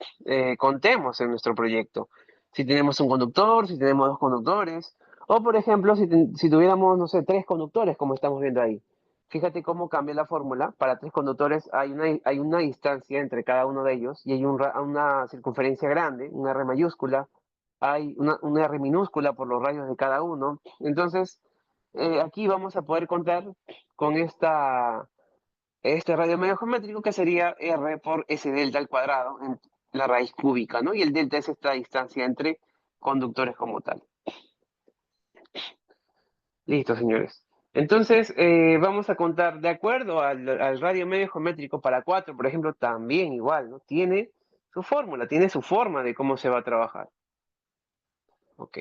contemos en nuestro proyecto. Si tenemos un conductor, si tenemos dos conductores, o por ejemplo, si tuviéramos, no sé, tres conductores, como estamos viendo ahí. Fíjate cómo cambia la fórmula. Para tres conductores hay una distancia entre cada uno de ellos y hay una circunferencia grande, una R mayúscula, hay una R minúscula por los radios de cada uno. Entonces, aquí vamos a poder contar con este radio medio geométrico que sería R por S delta al cuadrado en la raíz cúbica, ¿no? Y el delta es esta distancia entre conductores como tal. Listo, señores. Entonces, vamos a contar, de acuerdo al radio medio geométrico para 4, por ejemplo, también igual, ¿no? Tiene su fórmula, tiene su forma de cómo se va a trabajar. Ok.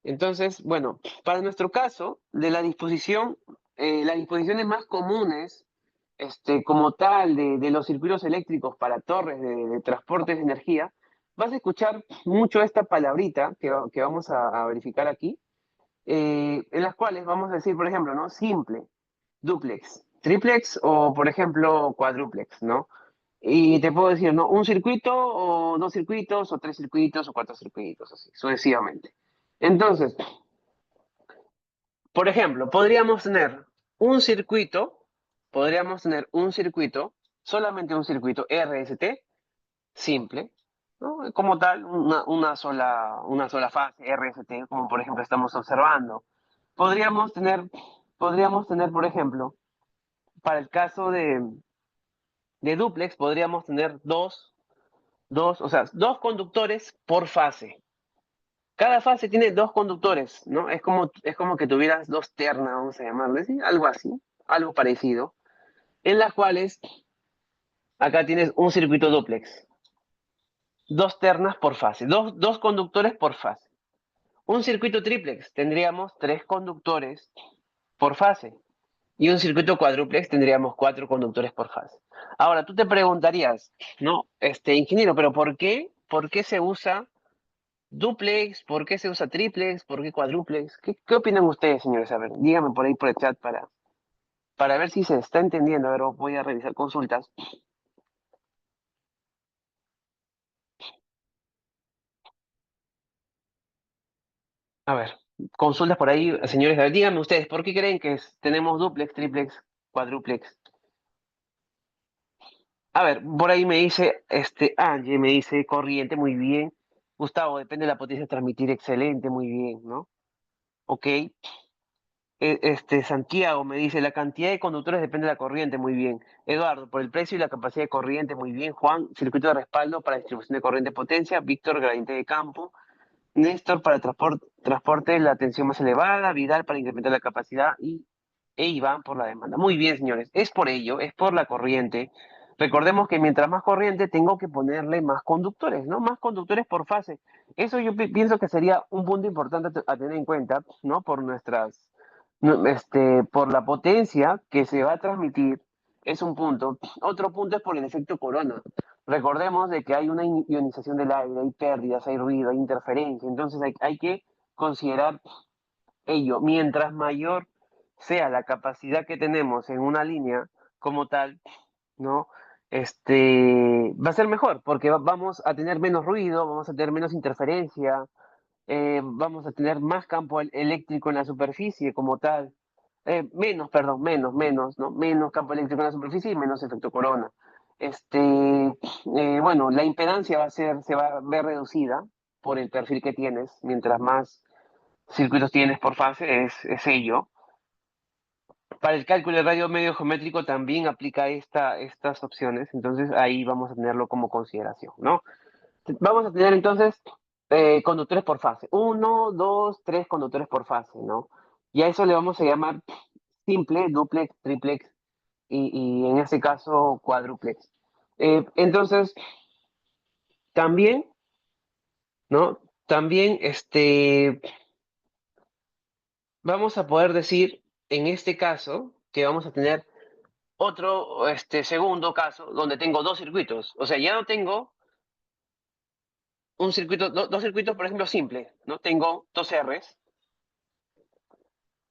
Entonces, bueno, para nuestro caso, de la disposición, las disposiciones más comunes, como tal, de los circuitos eléctricos para torres de transportes de energía, vas a escuchar mucho esta palabrita que vamos a verificar aquí, en las cuales vamos a decir, por ejemplo, ¿no? Simple, duplex, triplex o, por ejemplo, cuádruplex, ¿no? Y te puedo decir, ¿no? Un circuito o dos circuitos o tres circuitos o cuatro circuitos, así, sucesivamente. Entonces, por ejemplo, podríamos tener un circuito, solamente un circuito RST simple, ¿no? Como tal, una sola fase RST, como por ejemplo estamos observando. Podríamos tener, podríamos tener, por ejemplo, para el caso de duplex, podríamos tener o sea, dos conductores por fase. Cada fase tiene dos conductores, ¿no? Es como que tuvieras dos ternas, vamos a llamarle, ¿sí? Algo así, algo parecido, en las cuales acá tienes un circuito dúplex, dos ternas por fase, dos conductores por fase. Un circuito triplex tendríamos tres conductores por fase y un circuito cuádruplex tendríamos cuatro conductores por fase. Ahora, tú te preguntarías, ¿no? Ingeniero, pero ¿por qué? ¿Por qué se usa duplex? ¿Por qué se usa triplex? ¿Por qué cuádruplex? ¿Qué opinan ustedes, señores? A ver, díganme por ahí por el chat para ver si se está entendiendo. A ver, voy a revisar consultas. A ver, consultas por ahí, señores. A ver, díganme ustedes, ¿por qué creen que tenemos duplex, triplex, cuádruplex? A ver, por ahí me dice, Angie me dice corriente, muy bien. Gustavo, depende de la potencia de transmitir, excelente, muy bien, ¿no? Ok. Santiago me dice, la cantidad de conductores depende de la corriente, muy bien. Eduardo, por el precio y la capacidad de corriente, muy bien. Juan, circuito de respaldo para distribución de corriente potencia. Víctor, gradiente de campo. Néstor, para transporte, la tensión más elevada. Vidal, para incrementar la capacidad. E Iván, por la demanda. Muy bien, señores. Es por ello, es por la corriente. Recordemos que mientras más corriente, tengo que ponerle más conductores, ¿no? Más conductores por fase. Eso yo pienso que sería un punto importante a tener en cuenta, ¿no? Por la potencia que se va a transmitir, es un punto. Otro punto es por el efecto corona. Recordemos de que hay una ionización del aire, hay pérdidas, hay ruido, hay interferencia. Entonces hay que considerar ello. Mientras mayor sea la capacidad que tenemos en una línea como tal, ¿no? Va a ser mejor, porque vamos a tener menos ruido, vamos a tener menos interferencia, vamos a tener más campo eléctrico en la superficie como tal. Menos, ¿no? Menos campo eléctrico en la superficie y menos efecto corona. Bueno, la impedancia se va a ver reducida por el perfil que tienes. Mientras más circuitos tienes por fase, es ello. Para el cálculo de radio medio geométrico también aplica estas opciones, entonces ahí vamos a tenerlo como consideración, ¿no? Vamos a tener entonces conductores por fase. Uno, dos, tres conductores por fase, ¿no? Y a eso le vamos a llamar simple, duplex, triplex y en este caso cuádruplex. Entonces, también, ¿no? También vamos a poder decir en este caso que vamos a tener otro segundo caso donde tengo dos circuitos. O sea, ya no tengo un circuito, dos circuitos, por ejemplo, simples, ¿no? Tengo dos R's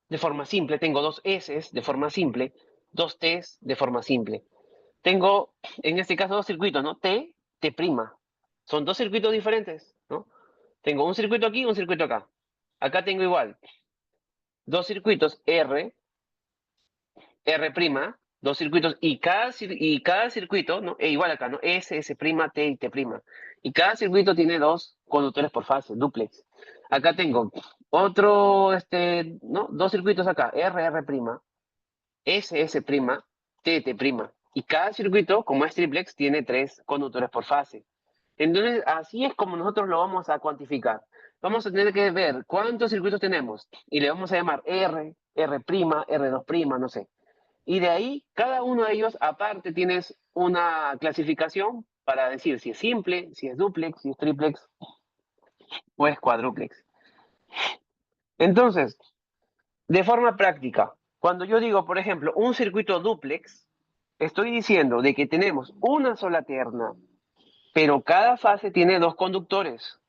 de forma simple, tengo dos S's de forma simple, dos T's de forma simple. Tengo, en este caso, dos circuitos, ¿no? T'. Son dos circuitos diferentes, ¿no? Tengo un circuito aquí y un circuito acá. Acá tengo igual dos circuitos R', dos circuitos, y cada circuito, ¿no? Igual acá, ¿no? S', T y T'. Y cada circuito tiene dos conductores por fase, duplex. Acá tengo otro, ¿no? Dos circuitos acá, R', S', T'. Y cada circuito, como es triplex, tiene tres conductores por fase. Entonces, así es como nosotros lo vamos a cuantificar. Vamos a tener que ver cuántos circuitos tenemos y le vamos a llamar R R', R2', no sé. Y de ahí, cada uno de ellos, aparte, tienes una clasificación para decir si es simple, si es duplex, si es triplex o es cuádruplex. Entonces, de forma práctica, cuando yo digo, por ejemplo, un circuito duplex, estoy diciendo de que tenemos una sola terna, pero cada fase tiene dos conductores.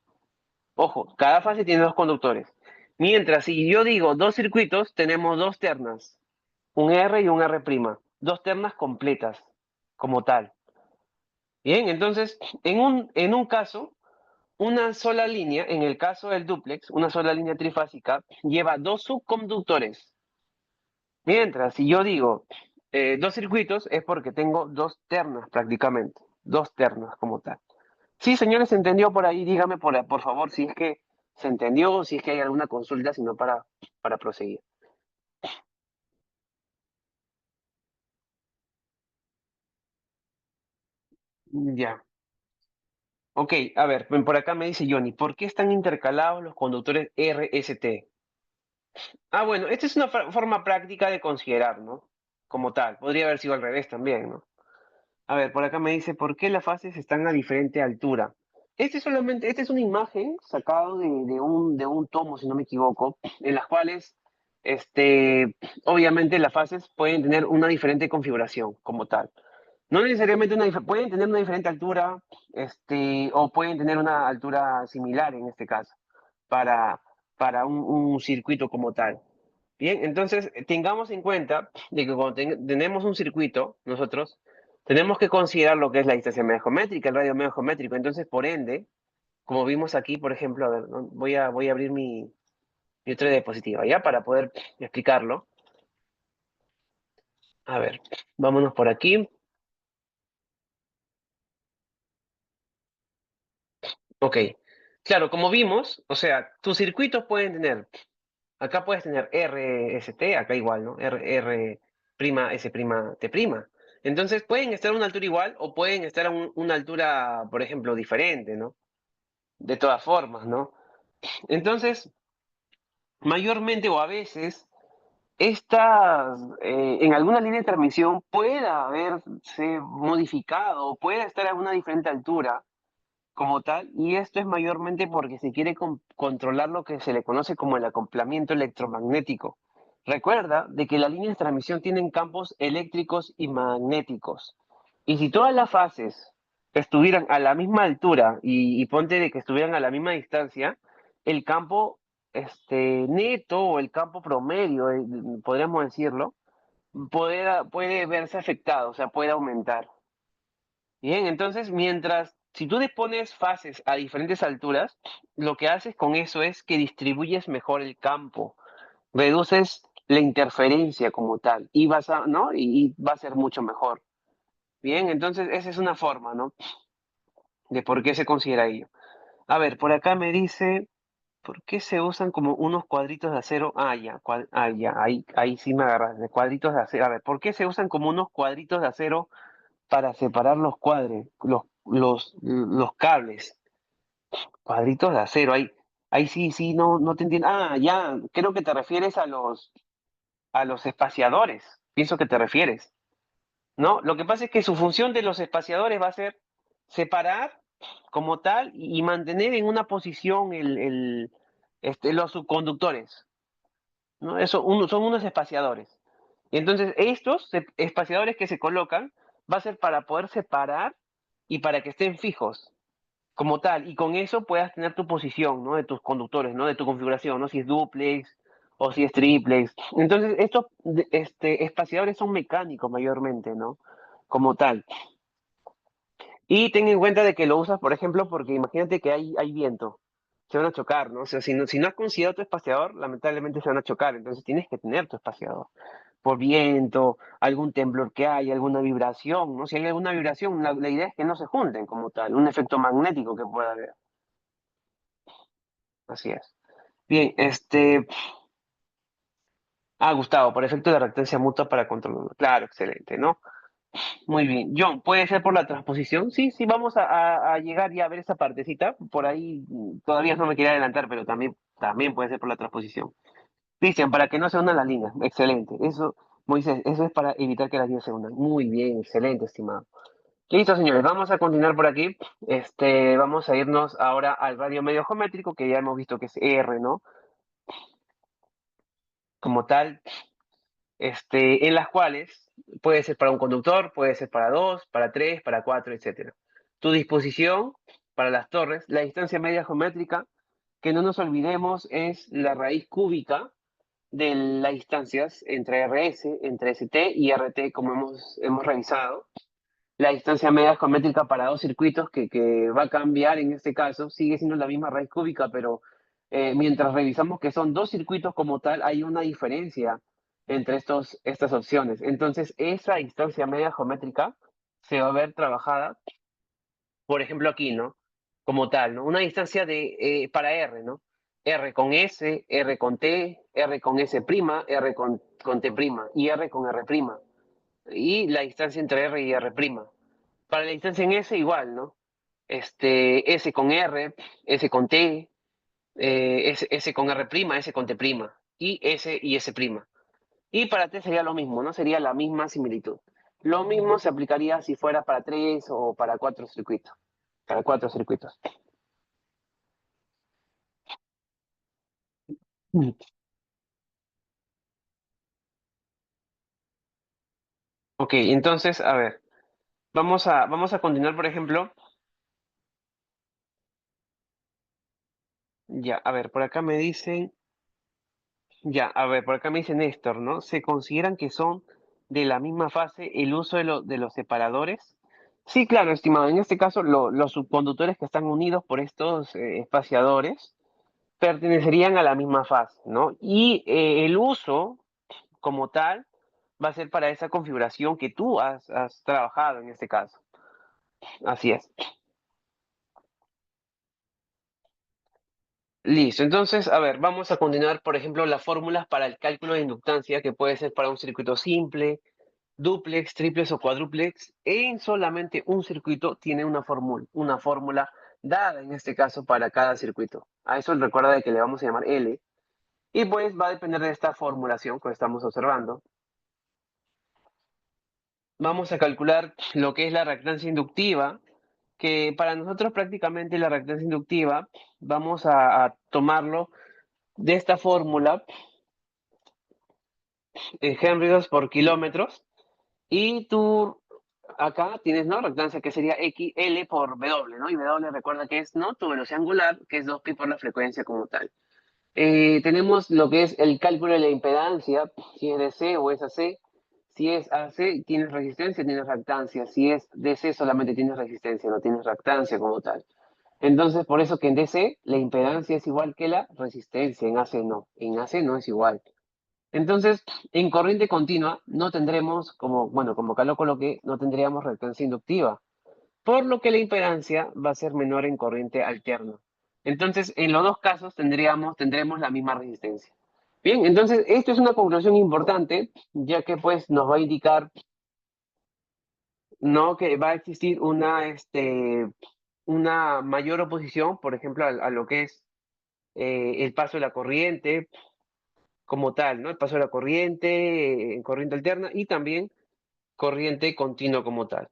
Ojo, cada fase tiene dos conductores. Mientras, si yo digo dos circuitos, tenemos dos ternas, un R y un R', dos ternas completas, como tal. Bien, entonces, en un caso, una sola línea, en el caso del dúplex, una sola línea trifásica, lleva dos subconductores. Mientras, si yo digo dos circuitos, es porque tengo dos ternas prácticamente, dos ternas como tal. Sí, señores, ¿se entendió por ahí? Dígame por favor si es que se entendió, si es que hay alguna consulta, sino para proseguir. Ya. Ok, a ver, por acá me dice Johnny, ¿por qué están intercalados los conductores RST? Ah, bueno, esta es una forma práctica de considerar, ¿no? Como tal, podría haber sido al revés también, ¿no? A ver, por acá me dice, ¿por qué las fases están a diferente altura? Esta es una imagen sacado de un tomo, si no me equivoco, en las cuales, obviamente las fases pueden tener una diferente configuración como tal. No necesariamente pueden tener una diferente altura, o pueden tener una altura similar en este caso, para, para un circuito como tal. Bien, entonces tengamos en cuenta de que cuando tenemos un circuito, nosotros tenemos que considerar lo que es la distancia media geométrica, el radio medio geométrico. Entonces, por ende, como vimos aquí, por ejemplo, a ver, ¿no? voy a abrir mi otra diapositiva, ¿ya? Para poder explicarlo. A ver, vámonos por aquí. Ok. Claro, como vimos, o sea, tus circuitos pueden tener, acá puedes tener RST, acá igual, ¿no? R', S', T'. Entonces, pueden estar a una altura igual o pueden estar a una altura, por ejemplo, diferente, ¿no? De todas formas, ¿no? Entonces, mayormente o a veces, en alguna línea de transmisión puede haberse modificado, puede estar a una diferente altura como tal, y esto es mayormente porque se quiere controlar lo que se le conoce como el acoplamiento electromagnético. Recuerda de que las líneas de transmisión tienen campos eléctricos y magnéticos. Y si todas las fases estuvieran a la misma altura y ponte de que estuvieran a la misma distancia, el campo neto o el campo promedio, podríamos decirlo, puede verse afectado, o sea, puede aumentar. Bien, entonces, si tú dispones fases a diferentes alturas, lo que haces con eso es que distribuyes mejor el campo, reduces la interferencia como tal, y ¿no? Y va a ser mucho mejor. Bien, entonces esa es una forma, ¿no? De por qué se considera ello. A ver, por acá me dice, ¿por qué se usan como unos cuadritos de acero? Ya, ahí sí me agarras, de cuadritos de acero. A ver, ¿por qué se usan como unos cuadritos de acero para separar los cuadres, los cables? Cuadritos de acero, ahí sí, sí, no te entiendo. Ah, ya, creo que te refieres a los espaciadores. Pienso que te refieres, ¿no? Lo que pasa es que su función de los espaciadores va a ser separar como tal y mantener en una posición los subconductores, ¿no? Son unos espaciadores. Y entonces, estos espaciadores que se colocan va a ser para poder separar y para que estén fijos como tal, y con eso puedas tener tu posición, ¿no? De tus conductores, ¿no? De tu configuración, ¿no? Si es duplex o si es triplex. Entonces, estos espaciadores son mecánicos mayormente, ¿no? Como tal. Y ten en cuenta de que lo usas, por ejemplo, porque imagínate que hay viento. Se van a chocar, ¿no? O sea, si no has considerado tu espaciador, lamentablemente se van a chocar. Entonces tienes que tener tu espaciador. Por viento, algún temblor que hay, alguna vibración, ¿no? Si hay alguna vibración, la idea es que no se junten como tal, un efecto magnético que pueda haber. Así es. Bien, Gustavo, por efecto de reactancia mutua para controlar. Claro, excelente, ¿no? Muy bien. John, ¿puede ser por la transposición? Sí, sí, vamos a llegar ya a ver esa partecita. Por ahí todavía no me quería adelantar, pero también puede ser por la transposición. Cristian, para que no se unan las líneas. Excelente. Eso, Moisés, eso es para evitar que las líneas se unan. Muy bien, excelente, estimado. Listo, señores, vamos a continuar por aquí. Vamos a irnos ahora al radio medio geométrico, que ya hemos visto que es R, ¿no? Como tal, en las cuales puede ser para un conductor, puede ser para dos, para tres, para cuatro, etcétera. Tu disposición para las torres, la distancia media geométrica, que no nos olvidemos, es la raíz cúbica de las distancias entre RS, entre ST y RT, como hemos revisado. La distancia media geométrica para dos circuitos que va a cambiar en este caso, sigue siendo la misma raíz cúbica, pero mientras revisamos que son dos circuitos como tal, hay una diferencia entre estas opciones. Entonces, esa distancia media geométrica se va a ver trabajada, por ejemplo, aquí, ¿no? Como tal, ¿no? Una distancia para R, ¿no? R con S, R con T, R con S', R con T' y R con R'. Y la distancia entre R y R'. Para la distancia en S igual, ¿no? S con R, S con T, S con R', S con T', y S y S'. Y para T sería lo mismo, ¿no? Sería la misma similitud. Lo mismo se aplicaría si fuera para tres o para cuatro circuitos. Para cuatro circuitos. Mm. Ok, entonces, a ver, vamos a continuar, por ejemplo, ya, a ver, por acá me dicen, ya, a ver, por acá me dice Néstor, ¿no? ¿Se consideran que son de la misma fase el uso de los separadores? Sí, claro, estimado. En este caso, los subconductores que están unidos por estos espaciadores pertenecerían a la misma fase, ¿no? Y el uso como tal va a ser para esa configuración que tú has trabajado en este caso. Así es. Listo. Entonces, a ver, vamos a continuar, por ejemplo, las fórmulas para el cálculo de inductancia, que puede ser para un circuito simple, dúplex, triplex o cuádruplex. En solamente un circuito tiene una fórmula dada, en este caso, para cada circuito. A eso recuerda de que le vamos a llamar L. Y pues va a depender de esta formulación que estamos observando. Vamos a calcular lo que es la reactancia inductiva, que para nosotros prácticamente la reactancia inductiva vamos a tomarlo de esta fórmula en Henry por kilómetros, y tú acá tienes, ¿no? Reactancia que sería L por W, ¿no? Y W recuerda que es, ¿no? Tu velocidad angular, que es 2pi por la frecuencia como tal. Tenemos lo que es el cálculo de la impedancia, si es DC o es AC. Si es AC, tienes resistencia, tienes reactancia. Si es DC, solamente tienes resistencia, no tienes reactancia como tal. Entonces, por eso que en DC la impedancia es igual que la resistencia, en AC no. En AC no es igual. Entonces, en corriente continua no tendremos, como acá lo coloqué, no tendríamos reactancia inductiva, por lo que la impedancia va a ser menor en corriente alterna. Entonces, en los dos casos tendremos la misma resistencia. Bien, entonces esto es una conclusión importante, ya que pues nos va a indicar, no, que va a existir una mayor oposición, por ejemplo, a lo que es el paso de la corriente como tal, ¿no? El paso de la corriente en corriente alterna y también corriente continua como tal.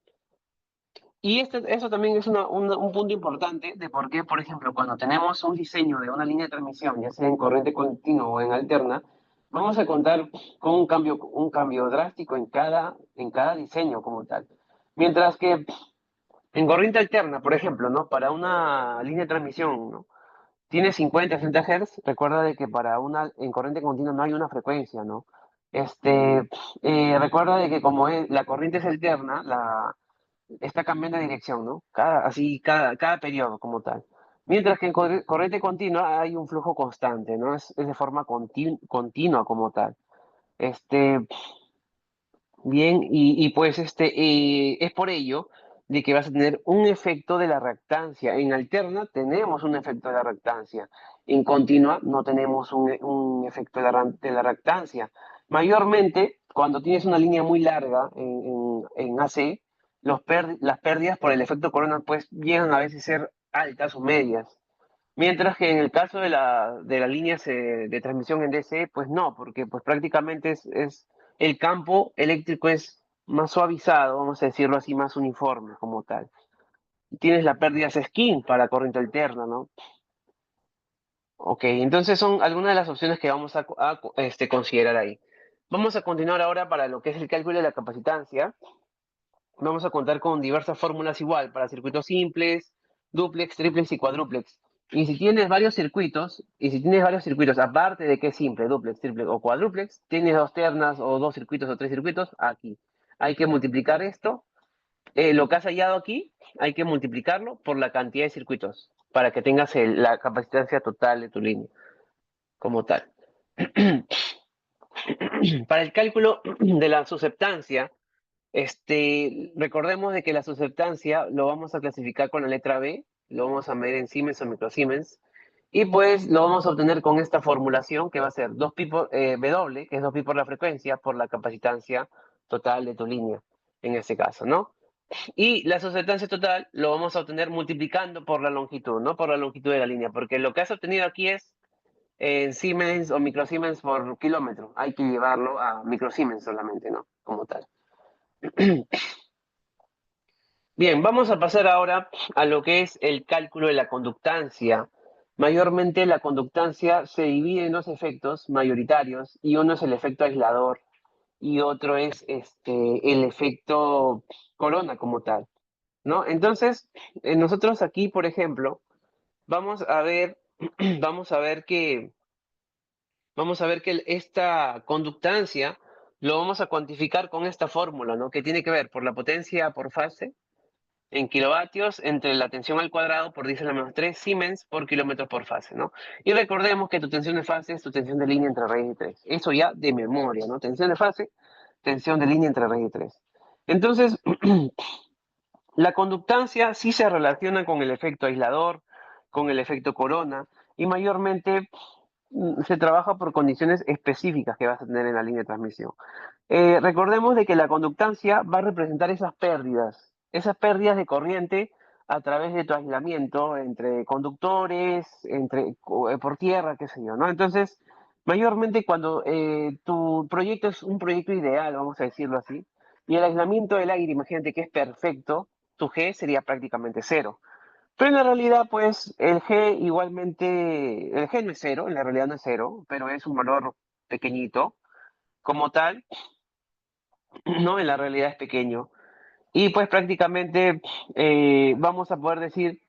Y eso también es un punto importante de por qué, por ejemplo, cuando tenemos un diseño de una línea de transmisión, ya sea en corriente continua o en alterna, vamos a contar con un cambio drástico en cada diseño como tal. Mientras que en corriente alterna, por ejemplo, ¿no? Para una línea de transmisión, ¿no? Tiene 50, 60 Hz, recuerda de que en corriente continua no hay una frecuencia, ¿no? Recuerda de que como la corriente es alterna, está cambiando de dirección, ¿no? Cada periodo como tal. Mientras que en corriente continua hay un flujo constante, ¿no? Es de forma continua como tal. Este, Bien, y pues es por ello de que vas a tener un efecto de la reactancia. En alterna tenemos un efecto de la reactancia. En continua no tenemos un efecto de la reactancia. Mayormente, cuando tienes una línea muy larga en AC, las pérdidas por el efecto corona pues llegan a veces a ser altas o medias. Mientras que en el caso de las líneas de transmisión en DC, pues no, porque pues prácticamente el campo eléctrico es más suavizado, vamos a decirlo así, más uniforme como tal. Tienes la pérdida skin para corriente alterna, ¿no? Ok, entonces son algunas de las opciones que vamos a considerar ahí. Vamos a continuar ahora para lo que es el cálculo de la capacitancia. Vamos a contar con diversas fórmulas igual para circuitos simples, duplex, triplex y cuádruplex. Y si tienes varios circuitos, aparte de que es simple, duplex, triplex o cuádruplex, tienes dos ternas o dos circuitos o tres circuitos, aquí. Hay que multiplicar esto. Lo que has hallado aquí, hay que multiplicarlo por la cantidad de circuitos para que tengas la capacitancia total de tu línea como tal. Para el cálculo de la susceptancia, recordemos de que la susceptancia lo vamos a clasificar con la letra B, lo vamos a medir en Siemens o microsiemens, y pues lo vamos a obtener con esta formulación que va a ser 2pi por W, que es 2pi por la frecuencia, por la capacitancia total de tu línea, en este caso, ¿no? Y la susceptancia total lo vamos a obtener multiplicando por la longitud, ¿no? Por la longitud de la línea, porque lo que has obtenido aquí es en Siemens o microsiemens por kilómetro. Hay que llevarlo a microsiemens solamente, ¿no? Como tal. Bien, vamos a pasar ahora a lo que es el cálculo de la conductancia. Mayormente la conductancia se divide en dos efectos mayoritarios y uno es el efecto aislador y otro es el efecto corona como tal, ¿no? Entonces, nosotros aquí, por ejemplo, vamos a ver, vamos a ver que, vamos a ver que esta conductancia lo vamos a cuantificar con esta fórmula, ¿no? Que tiene que ver por la potencia por fase en kilovatios entre la tensión al cuadrado por 10 a la menos 3 Siemens por kilómetro por fase, ¿no? Y recordemos que tu tensión de fase es tu tensión de línea entre raíz de 3. Eso ya de memoria, ¿no? Tensión de fase, tensión de línea entre raíz de 3. Entonces, la conductancia sí se relaciona con el efecto aislador, con el efecto corona, y mayormente se trabaja por condiciones específicas que vas a tener en la línea de transmisión. Recordemos de que la conductancia va a representar esas pérdidas de corriente a través de tu aislamiento entre conductores, por tierra, qué sé yo, ¿no? Entonces, mayormente cuando tu proyecto es un proyecto ideal, vamos a decirlo así, y el aislamiento del aire, imagínate que es perfecto, tu G sería prácticamente cero. Pero en la realidad, pues, el G no es cero, en la realidad no es cero, pero es un valor pequeñito. Como tal, no, en la realidad es pequeño. Y pues prácticamente vamos a poder decir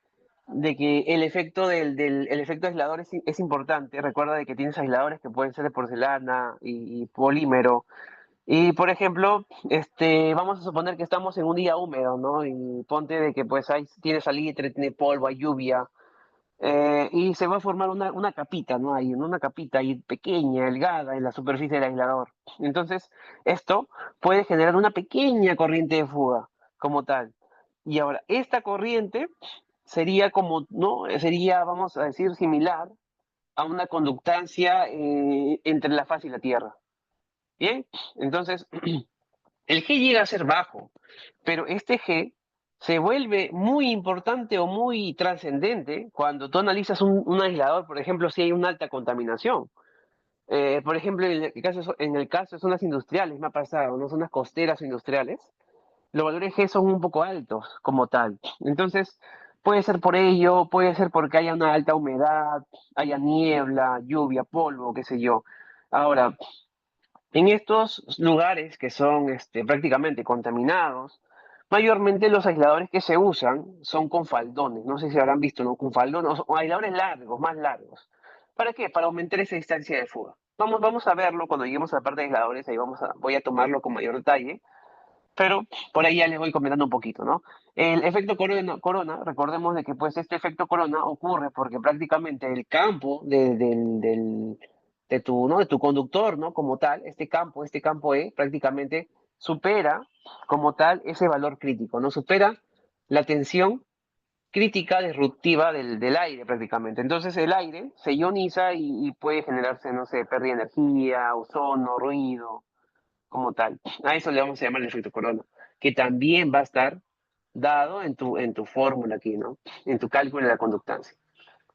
de que el efecto el efecto aislador es importante. Recuerda de que tienes aisladores que pueden ser de porcelana y polímero. Y por ejemplo, vamos a suponer que estamos en un día húmedo, ¿no? Y ponte de que pues tiene salitre, tiene polvo, hay lluvia. Y se va a formar una capita, ¿no? Hay una capita ahí pequeña, delgada, en la superficie del aislador. Entonces, esto puede generar una pequeña corriente de fuga, como tal. Y ahora, esta corriente sería como, ¿no? Sería, vamos a decir, similar a una conductancia entre la faz y la Tierra. ¿Bien? Entonces, el G llega a ser bajo, pero este G se vuelve muy importante o muy trascendente cuando tú analizas un aislador, por ejemplo, si hay una alta contaminación. Por ejemplo, en el caso de zonas industriales, me ha pasado, ¿no? Zonas costeras o industriales, los valores G son un poco altos como tal. Entonces, puede ser por ello, puede ser porque haya una alta humedad, haya niebla, lluvia, polvo, qué sé yo. Ahora, en estos lugares que son prácticamente contaminados, mayormente los aisladores que se usan son con faldones. No sé si habrán visto, ¿no? Con faldones o aisladores largos, más largos. ¿Para qué? Para aumentar esa distancia de fuga. Vamos a verlo cuando lleguemos a la parte de aisladores, ahí voy a tomarlo con mayor detalle, pero por ahí ya les voy comentando un poquito, ¿no? El efecto corona, recordemos de que pues este efecto corona ocurre porque prácticamente el campo ¿no? De tu conductor, ¿no? Como tal, este campo E prácticamente supera como tal ese valor crítico, ¿no? Supera la tensión crítica disruptiva del aire prácticamente. Entonces el aire se ioniza y puede generarse, no sé, pérdida de energía, ozono, ruido, como tal. A eso le vamos a llamar el efecto corona, que también va a estar dado en tu fórmula aquí, ¿no? En tu cálculo de la conductancia.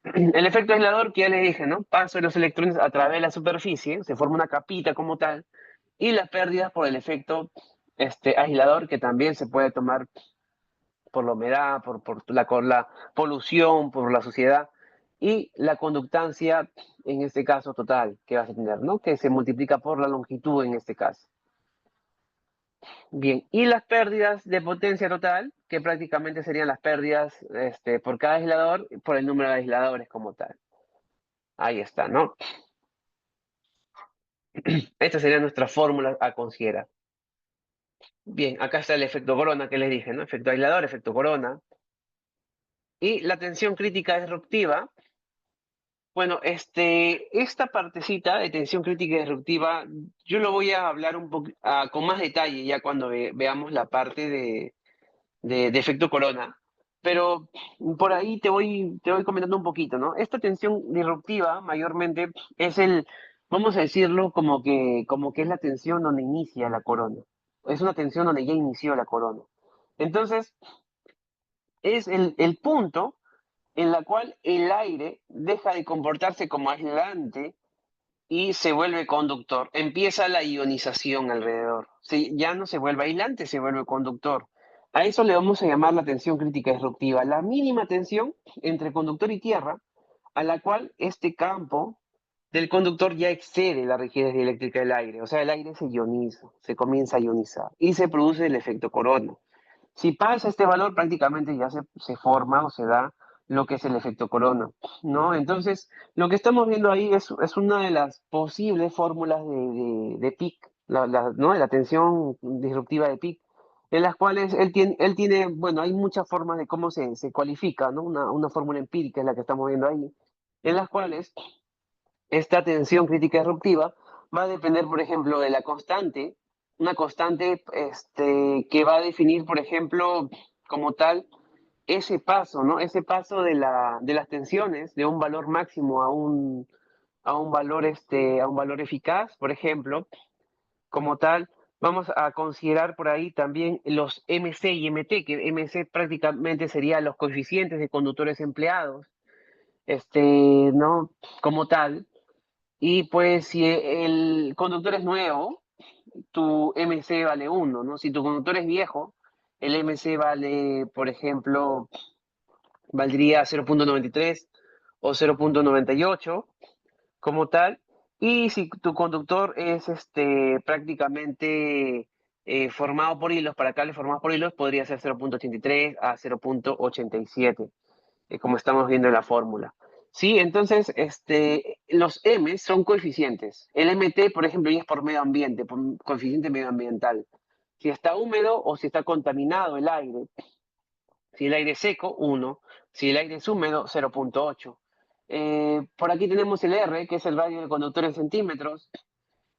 El efecto aislador que ya les dije, ¿no? Paso de los electrones a través de la superficie, se forma una capita como tal, y las pérdidas por el efecto aislador que también se puede tomar por la humedad, por la polución, por la suciedad, y la conductancia, en este caso total, que vas a tener, ¿no? Que se multiplica por la longitud en este caso. Bien, y las pérdidas de potencia total, que prácticamente serían las pérdidas por cada aislador, por el número de aisladores como tal. Ahí está, ¿no? Esta sería nuestra fórmula a considerar. Bien, acá está el efecto corona que les dije, ¿no? Efecto aislador, efecto corona. Y la tensión crítica disruptiva. Bueno, esta partecita de tensión crítica disruptiva, yo lo voy a hablar un poco con más detalle ya cuando veamos la parte de efecto corona. Pero por ahí te voy comentando un poquito, ¿no? Esta tensión disruptiva mayormente es vamos a decirlo como que es la tensión donde inicia la corona. Es una tensión donde ya inició la corona. Entonces, es el punto en la cual el aire deja de comportarse como aislante y se vuelve conductor. Empieza la ionización alrededor. Ya no se vuelve aislante, se vuelve conductor. A eso le vamos a llamar la tensión crítica disruptiva, la mínima tensión entre conductor y tierra, a la cual este campo del conductor ya excede la rigidez eléctrica del aire. O sea, el aire se ioniza, se comienza a ionizar y se produce el efecto corona. Si pasa este valor, prácticamente ya se forma o se da lo que es el efecto corona, ¿no? Entonces, lo que estamos viendo ahí es una de las posibles fórmulas de Peak, ¿no? De la tensión disruptiva de Peak, en las cuales él tiene, bueno, hay muchas formas de cómo se cualifica, ¿no? Una fórmula empírica es la que estamos viendo ahí, en las cuales esta tensión crítica disruptiva va a depender, por ejemplo, de la constante, una constante que va a definir, por ejemplo, como tal, ese paso, ¿no? Ese paso de las tensiones de un valor máximo a un valor eficaz, por ejemplo, como tal. Vamos a considerar por ahí también los MC y MT, que MC prácticamente serían los coeficientes de conductores empleados, ¿no? Como tal. Y pues si el conductor es nuevo, tu MC vale 1, ¿no? Si tu conductor es viejo, el MC vale, por ejemplo, valdría 0,93 o 0,98 como tal. Y si tu conductor es prácticamente formado por hilos, para cables formados por hilos, podría ser 0,83 a 0,87 como estamos viendo en la fórmula. Sí, entonces los M son coeficientes. El MT, por ejemplo, ya es por medio ambiente, por un coeficiente medioambiental. Si está húmedo o si está contaminado el aire. Si el aire es seco, 1. Si el aire es húmedo, 0,8. Por aquí tenemos el R, que es el radio de conductor en centímetros.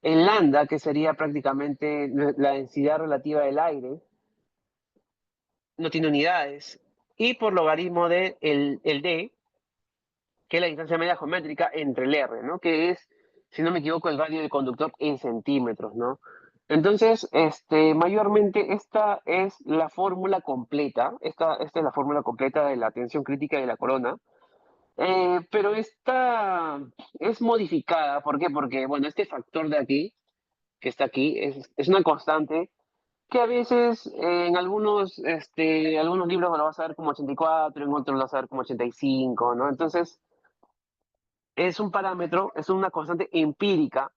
El lambda, que sería prácticamente la densidad relativa del aire, no tiene unidades. Y por logaritmo de el D, que es la distancia media geométrica entre el R, ¿no? Que es, si no me equivoco, el radio del conductor en centímetros, ¿no? Entonces, mayormente esta es la fórmula completa, esta es la fórmula completa de la tensión crítica de la corona, pero esta es modificada, ¿por qué? Porque, bueno, este factor de aquí, que está aquí, es una constante que a veces en algunos libros lo vas a ver como 84, en otros lo vas a ver como 85, ¿no? Entonces, es un parámetro, es una constante empírica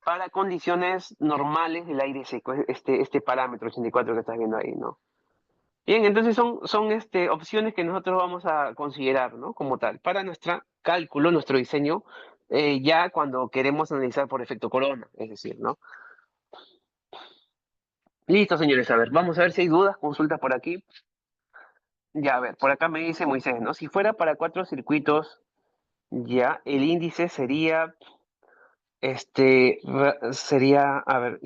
para condiciones normales del aire seco, este parámetro 84 que estás viendo ahí, ¿no? Bien, entonces son opciones que nosotros vamos a considerar, ¿no? Como tal, para nuestro cálculo, nuestro diseño, ya cuando queremos analizar por efecto corona, es decir, ¿no? Listo, señores, a ver, vamos a ver si hay dudas, consultas por aquí. Ya, a ver, por acá me dice Moisés, ¿no? Si fuera para 4 circuitos, ya, el índice sería sería, a ver,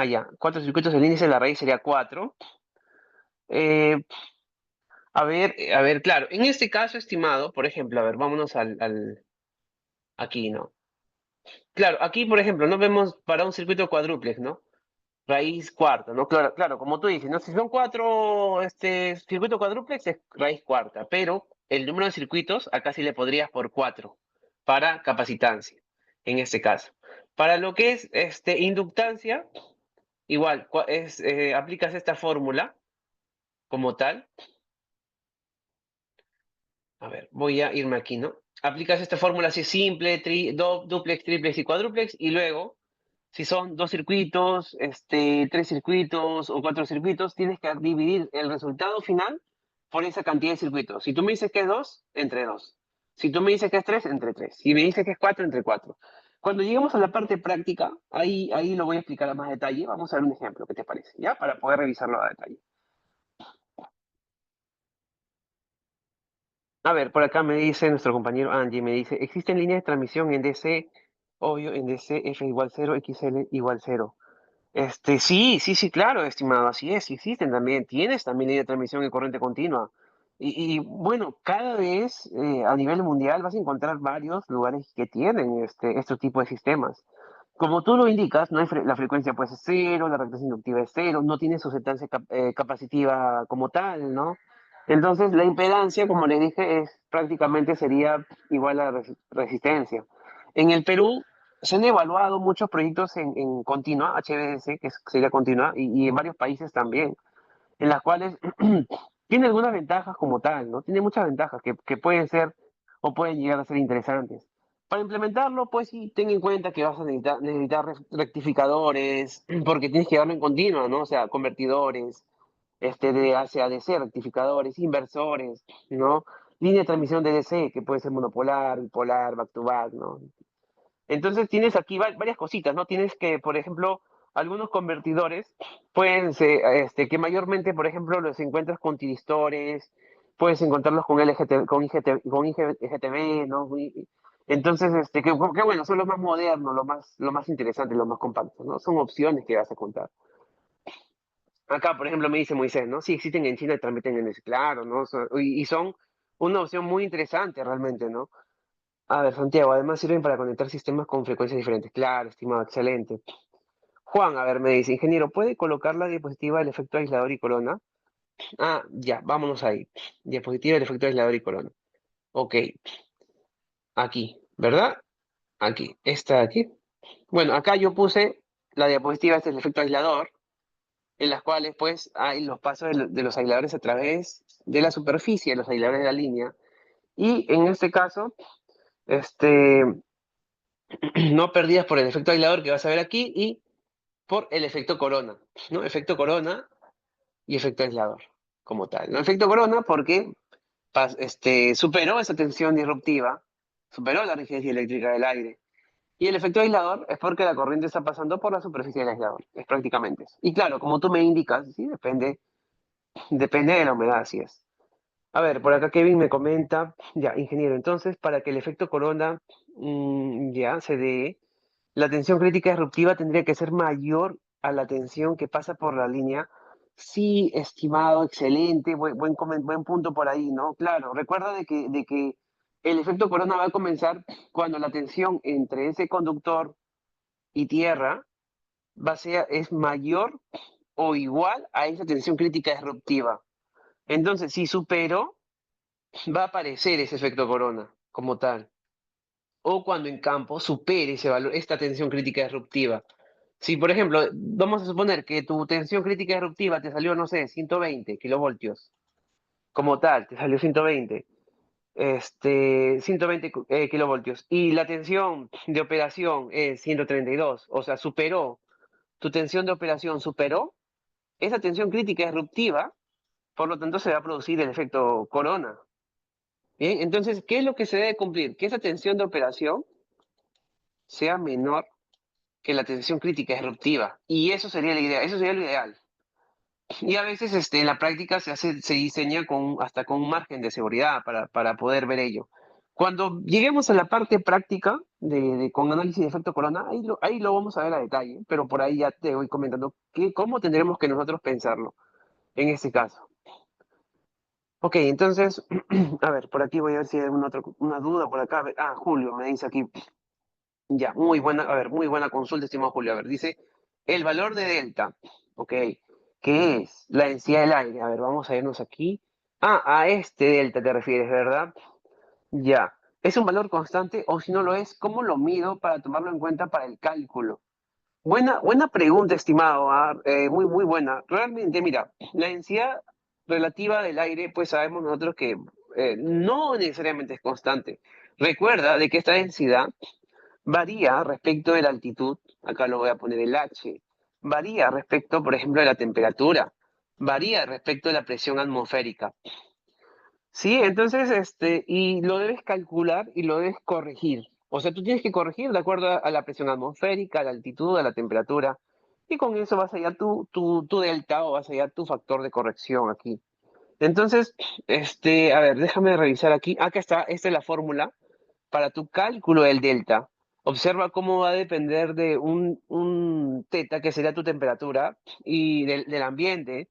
ya, 4 circuitos, el índice de la raíz sería 4. Eh, a ver, claro, en este caso estimado, por ejemplo, a ver, vámonos aquí, ¿no? Claro, aquí, por ejemplo, no vemos para un circuito cuádruplex, ¿no? Raíz cuarta, ¿no? Claro, como tú dices, ¿no? Si son 4, circuito cuádruplex es raíz cuarta, pero el número de circuitos, acá sí le podrías por 4 para capacitancia, en este caso. Para lo que es inductancia, igual, aplicas esta fórmula como tal. A ver, voy a irme aquí, ¿no? Aplicas esta fórmula así simple, duplex, triplex y cuádruplex, y luego, si son 2 circuitos, 3 circuitos o 4 circuitos, tienes que dividir el resultado final por esa cantidad de circuitos. Si tú me dices que es 2, entre 2. Si tú me dices que es 3, entre 3. Si me dices que es 4, entre 4. Cuando lleguemos a la parte práctica, ahí lo voy a explicar a más detalle. Vamos a ver un ejemplo, ¿qué te parece? ¿Ya? Para poder revisarlo a detalle. A ver, por acá me dice nuestro compañero Angie, me dice, existen líneas de transmisión en DC, obvio, en DC F igual 0, XL igual 0. Sí, claro, estimado, así es, existen también, tienes también línea de transmisión en corriente continua. Bueno, cada vez a nivel mundial vas a encontrar varios lugares que tienen estos tipos de sistemas. Como tú lo indicas, no hay la frecuencia pues es cero, la reactancia inductiva es cero, no tiene susceptancia capacitiva como tal, ¿no? Entonces la impedancia, como le dije, prácticamente sería igual a la resistencia. En el Perú se han evaluado muchos proyectos en continua, HVDC, sería continua, y en varios países también, en las cuales tiene algunas ventajas como tal, ¿no? Tiene muchas ventajas que pueden ser o pueden llegar a ser interesantes. Para implementarlo, pues sí, ten en cuenta que vas a necesitar rectificadores, porque tienes que llevarlo en continua, ¿no? O sea, convertidores, de AC a DC, rectificadores, inversores, ¿no? Línea de transmisión de DC, que puede ser monopolar, bipolar, back to back, ¿no? Entonces tienes aquí varias cositas, ¿no? Tienes que, por ejemplo, algunos convertidores pueden ser, que mayormente, por ejemplo, los encuentras con tiristores, puedes encontrarlos con LGT, con IGTV, ¿no? Entonces, que bueno, son los más modernos, lo más interesantes, los más compactos, ¿no? Son opciones que vas a contar. Acá, por ejemplo, me dice Moisés, ¿no? Sí, existen en China y transmiten en ese, claro, ¿no? Y son una opción muy interesante realmente, ¿no? A ver, Santiago, además sirven para conectar sistemas con frecuencias diferentes. Claro, estimado, excelente. Juan, a ver, me dice, ingeniero, ¿puede colocar la diapositiva del efecto aislador y corona? Ah, ya, vámonos ahí. Diapositiva del efecto aislador y corona. Ok, aquí, ¿verdad? Aquí, esta de aquí. Bueno, acá yo puse la diapositiva, este es el efecto aislador, en las cuales pues hay los pasos de los aisladores a través de la superficie, los aisladores de la línea. Y en este caso, este, no perdidas por el efecto aislador que vas a ver aquí y por el efecto corona, ¿no? Efecto corona y efecto aislador, como tal, ¿no? Efecto corona porque superó esa tensión disruptiva, superó la rigidez eléctrica del aire. Y el efecto aislador es porque la corriente está pasando por la superficie del aislador, es prácticamente eso. Y claro, como tú me indicas, sí, depende de la humedad, así es. A ver, por acá Kevin me comenta, ya, ingeniero, entonces, para que el efecto corona ya se dé, la tensión crítica disruptiva tendría que ser mayor a la tensión que pasa por la línea. Sí, estimado, excelente, buen punto por ahí, ¿no? Claro, recuerda de que el efecto corona va a comenzar cuando la tensión entre ese conductor y tierra es mayor o igual a esa tensión crítica disruptiva. Entonces, si superó, va a aparecer ese efecto corona como tal. O cuando en campo supere ese valor, esta tensión crítica disruptiva. Si, por ejemplo, vamos a suponer que tu tensión crítica disruptiva te salió, no sé, 120 kilovoltios, como tal, te salió 120, 120 kilovoltios, y la tensión de operación es 132, o sea, superó, tu tensión de operación superó esa tensión crítica disruptiva, por lo tanto se va a producir el efecto corona. Bien, entonces, ¿qué es lo que se debe cumplir? Que esa tensión de operación sea menor que la tensión crítica disruptiva. Y eso sería la idea, eso sería lo ideal. Y a veces en la práctica se diseña hasta con un margen de seguridad para poder ver ello. Cuando lleguemos a la parte práctica con análisis de efecto corona, ahí lo vamos a ver a detalle, pero por ahí ya te voy comentando cómo tendremos que nosotros pensarlo en este caso. Ok, entonces, a ver, por aquí voy a ver si hay una duda por acá. Julio me dice aquí, ya, muy buena, a ver, muy buena consulta, estimado Julio. A ver, dice, el valor de delta, ok, ¿qué es? La densidad del aire. A ver, vamos a irnos aquí. Ah, a este delta te refieres, ¿verdad? Ya. ¿Es un valor constante o si no lo es, cómo lo mido para tomarlo en cuenta para el cálculo? Buena pregunta, estimado. Muy, muy buena. Realmente, mira, la densidad relativa del aire, pues sabemos nosotros que no necesariamente es constante. Recuerda de que esta densidad varía respecto de la altitud, acá lo voy a poner el H, varía respecto, por ejemplo, de la temperatura, varía respecto de la presión atmosférica. Sí, entonces, y lo debes calcular y lo debes corregir. O sea, tú tienes que corregir de acuerdo a la presión atmosférica, a la altitud, a la temperatura, y con eso vas a hallar tu delta o vas a hallar tu factor de corrección aquí. Entonces, a ver, déjame revisar aquí. Acá está, esta es la fórmula para tu cálculo del delta. Observa cómo va a depender de un teta, que sería tu temperatura, y del ambiente,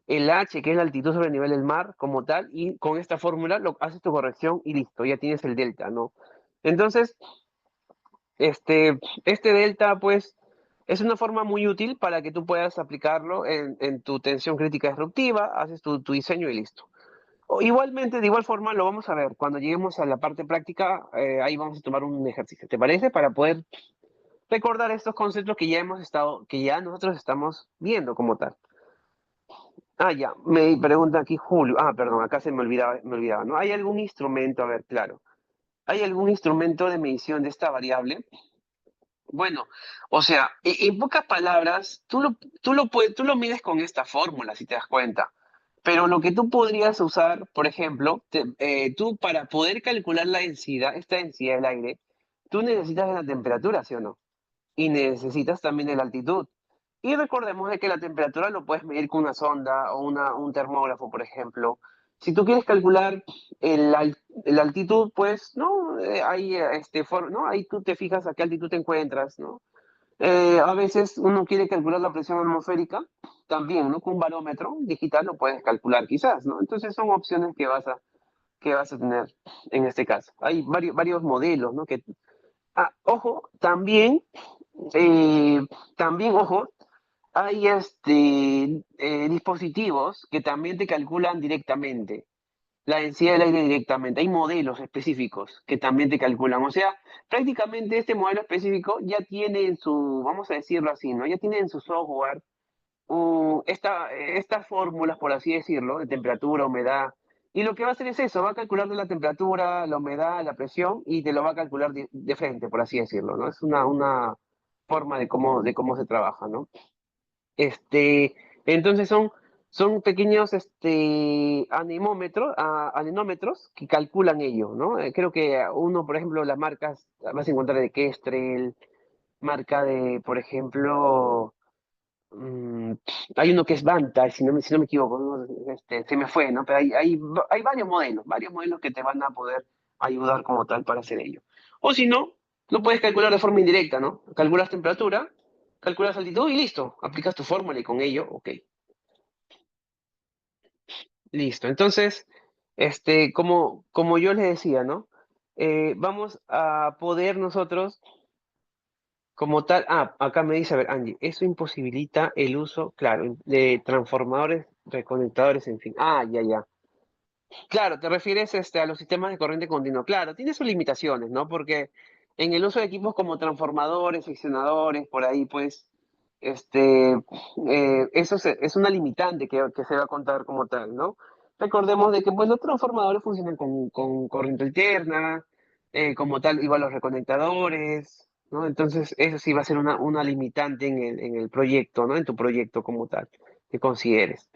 el H, que es la altitud sobre el nivel del mar, como tal, y con esta fórmula lo haces tu corrección y listo, ya tienes el delta, ¿no? Entonces, este delta, pues, es una forma muy útil para que tú puedas aplicarlo en tu tensión crítica disruptiva, haces tu diseño y listo. Igualmente, de igual forma, lo vamos a ver cuando lleguemos a la parte práctica, ahí vamos a tomar un ejercicio, ¿te parece? Para poder recordar estos conceptos que ya hemos estado, que ya nosotros estamos viendo como tal. Ah, ya, me pregunta aquí Julio. Ah, perdón, acá me olvidaba, ¿no? ¿Hay algún instrumento? A ver, claro. ¿Hay algún instrumento de medición de esta variable? Bueno, o sea, en pocas palabras, tú lo mides con esta fórmula, si te das cuenta. Pero lo que tú podrías usar, por ejemplo, tú para poder calcular la densidad, esta densidad del aire, tú necesitas de la temperatura, ¿sí o no? Y necesitas también de la altitud. Y recordemos de que la temperatura lo puedes medir con una sonda o un termógrafo, por ejemplo. Si tú quieres calcular la altitud, pues, ¿no? ¿no? Ahí tú te fijas a qué altitud te encuentras, ¿no? A veces uno quiere calcular la presión atmosférica, también, ¿no? Con un barómetro digital lo puedes calcular quizás, ¿no? Entonces son opciones que vas a tener en este caso. Hay varios modelos, ¿no? Ojo, ojo, hay dispositivos que también te calculan directamente la densidad del aire directamente. Hay modelos específicos que también te calculan. O sea, prácticamente este modelo específico ya tiene en su, vamos a decirlo así, ¿no? Ya tiene en su software estas fórmulas, por así decirlo, de temperatura, humedad. Y lo que va a hacer es eso, va a calcular la temperatura, la humedad, la presión y te lo va a calcular de frente, por así decirlo, ¿no? Es una forma de cómo se trabaja, ¿no? Este, entonces son pequeños anemómetros que calculan ello, ¿no? Creo que uno, por ejemplo, las marcas, vas a encontrar de Kestrel, marca de, por ejemplo, hay uno que es Vantage, si no me equivoco, ¿no? Se me fue, ¿no? Pero hay varios modelos que te van a poder ayudar como tal para hacer ello. O si no, lo puedes calcular de forma indirecta, ¿no? Calculas temperatura, calculas altitud y listo. Aplicas tu fórmula y con ello, ok, listo. Entonces, como yo les decía, ¿no? Vamos a poder nosotros, como tal, acá me dice, a ver, Angie, eso imposibilita el uso, claro, de transformadores, reconectadores, en fin. Ah, ya, ya. Claro, te refieres a los sistemas de corriente continua. Claro, tiene sus limitaciones, ¿no? Porque en el uso de equipos como transformadores, seccionadores, por ahí, pues, es una limitante que se va a contar como tal, ¿no? Recordemos de que, pues, los transformadores funcionan con corriente alterna, como tal, igual los reconectadores, ¿no? Entonces, eso sí va a ser una limitante en el proyecto, ¿no? En tu proyecto como tal, que consideres.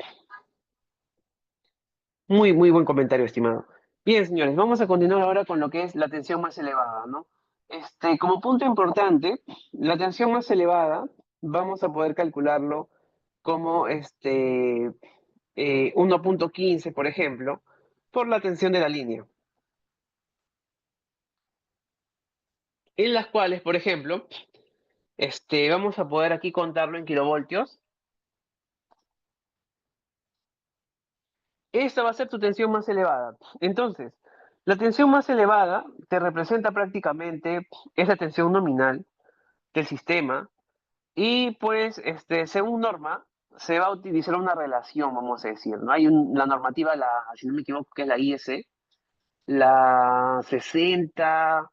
Muy, muy buen comentario, estimado. Bien, señores, vamos a continuar ahora con lo que es la tensión más elevada, ¿no? Como punto importante, la tensión más elevada vamos a poder calcularlo como 1,15, por ejemplo, por la tensión de la línea, en las cuales, por ejemplo, vamos a poder aquí contarlo en kilovoltios. Esta va a ser tu tensión más elevada. Entonces, la tensión más elevada te representa prácticamente esa tensión nominal del sistema y pues según norma se va a utilizar una relación, vamos a decir, ¿no? Hay la normativa, si no me equivoco, que es la IS, la 60,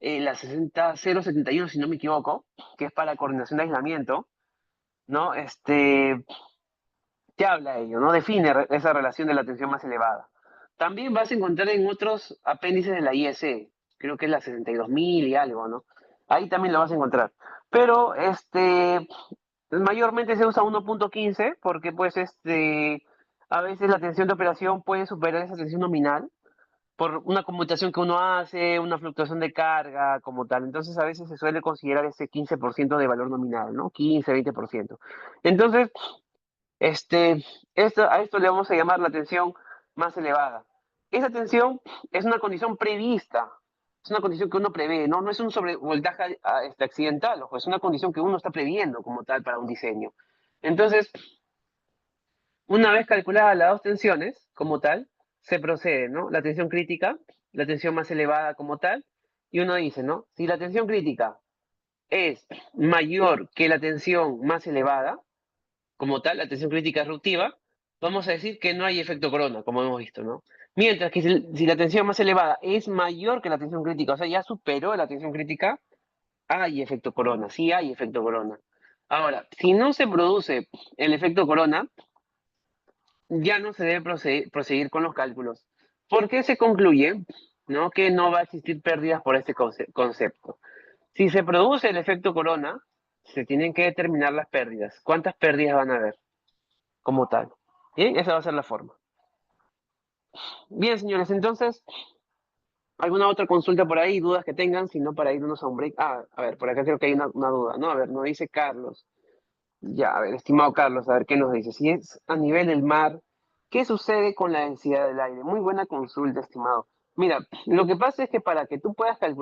la 60071, si no me equivoco, que es para coordinación de aislamiento, ¿no? ¿Qué habla ello? ¿No? Define esa relación de la tensión más elevada. También vas a encontrar en otros apéndices de la IS, creo que es la 62.000 y algo, ¿no? Ahí también lo vas a encontrar. Pero mayormente se usa 1.15 porque pues a veces la tensión de operación puede superar esa tensión nominal por una conmutación que uno hace, una fluctuación de carga como tal. Entonces a veces se suele considerar ese 15% de valor nominal, ¿no? 15, 20%. Entonces, este, a esto le vamos a llamar la tensión más elevada. Esa tensión es una condición prevista, es una condición que uno prevé, no es un sobrevoltaje accidental, ojo, es una condición que uno está previendo como tal para un diseño. Entonces, una vez calculadas las dos tensiones como tal, se procede, ¿no? La tensión crítica, la tensión más elevada como tal, y uno dice, ¿no? Si la tensión crítica es mayor que la tensión más elevada, como tal, la tensión crítica disruptiva, vamos a decir que no hay efecto corona, como hemos visto, ¿no? Mientras que si la tensión más elevada es mayor que la tensión crítica, o sea, ya superó la tensión crítica, hay efecto corona, sí hay efecto corona. Ahora, si no se produce el efecto corona, ya no se debe proseguir con los cálculos. ¿Por qué se concluye, ¿no? Que no va a existir pérdidas por este concepto? Si se produce el efecto corona, se tienen que determinar las pérdidas. ¿Cuántas pérdidas van a haber como tal? Bien, esa va a ser la forma. Bien, señores, entonces, ¿alguna otra consulta por ahí? ¿Dudas que tengan? Si no, para irnos a un break. Ah, a ver, por acá creo que hay una duda, ¿no? A ver, nos dice Carlos. Ya, a ver, estimado Carlos, a ver qué nos dice. Si es a nivel del mar, ¿qué sucede con la densidad del aire? Muy buena consulta, estimado. Mira, lo que pasa es que para que tú puedas calcular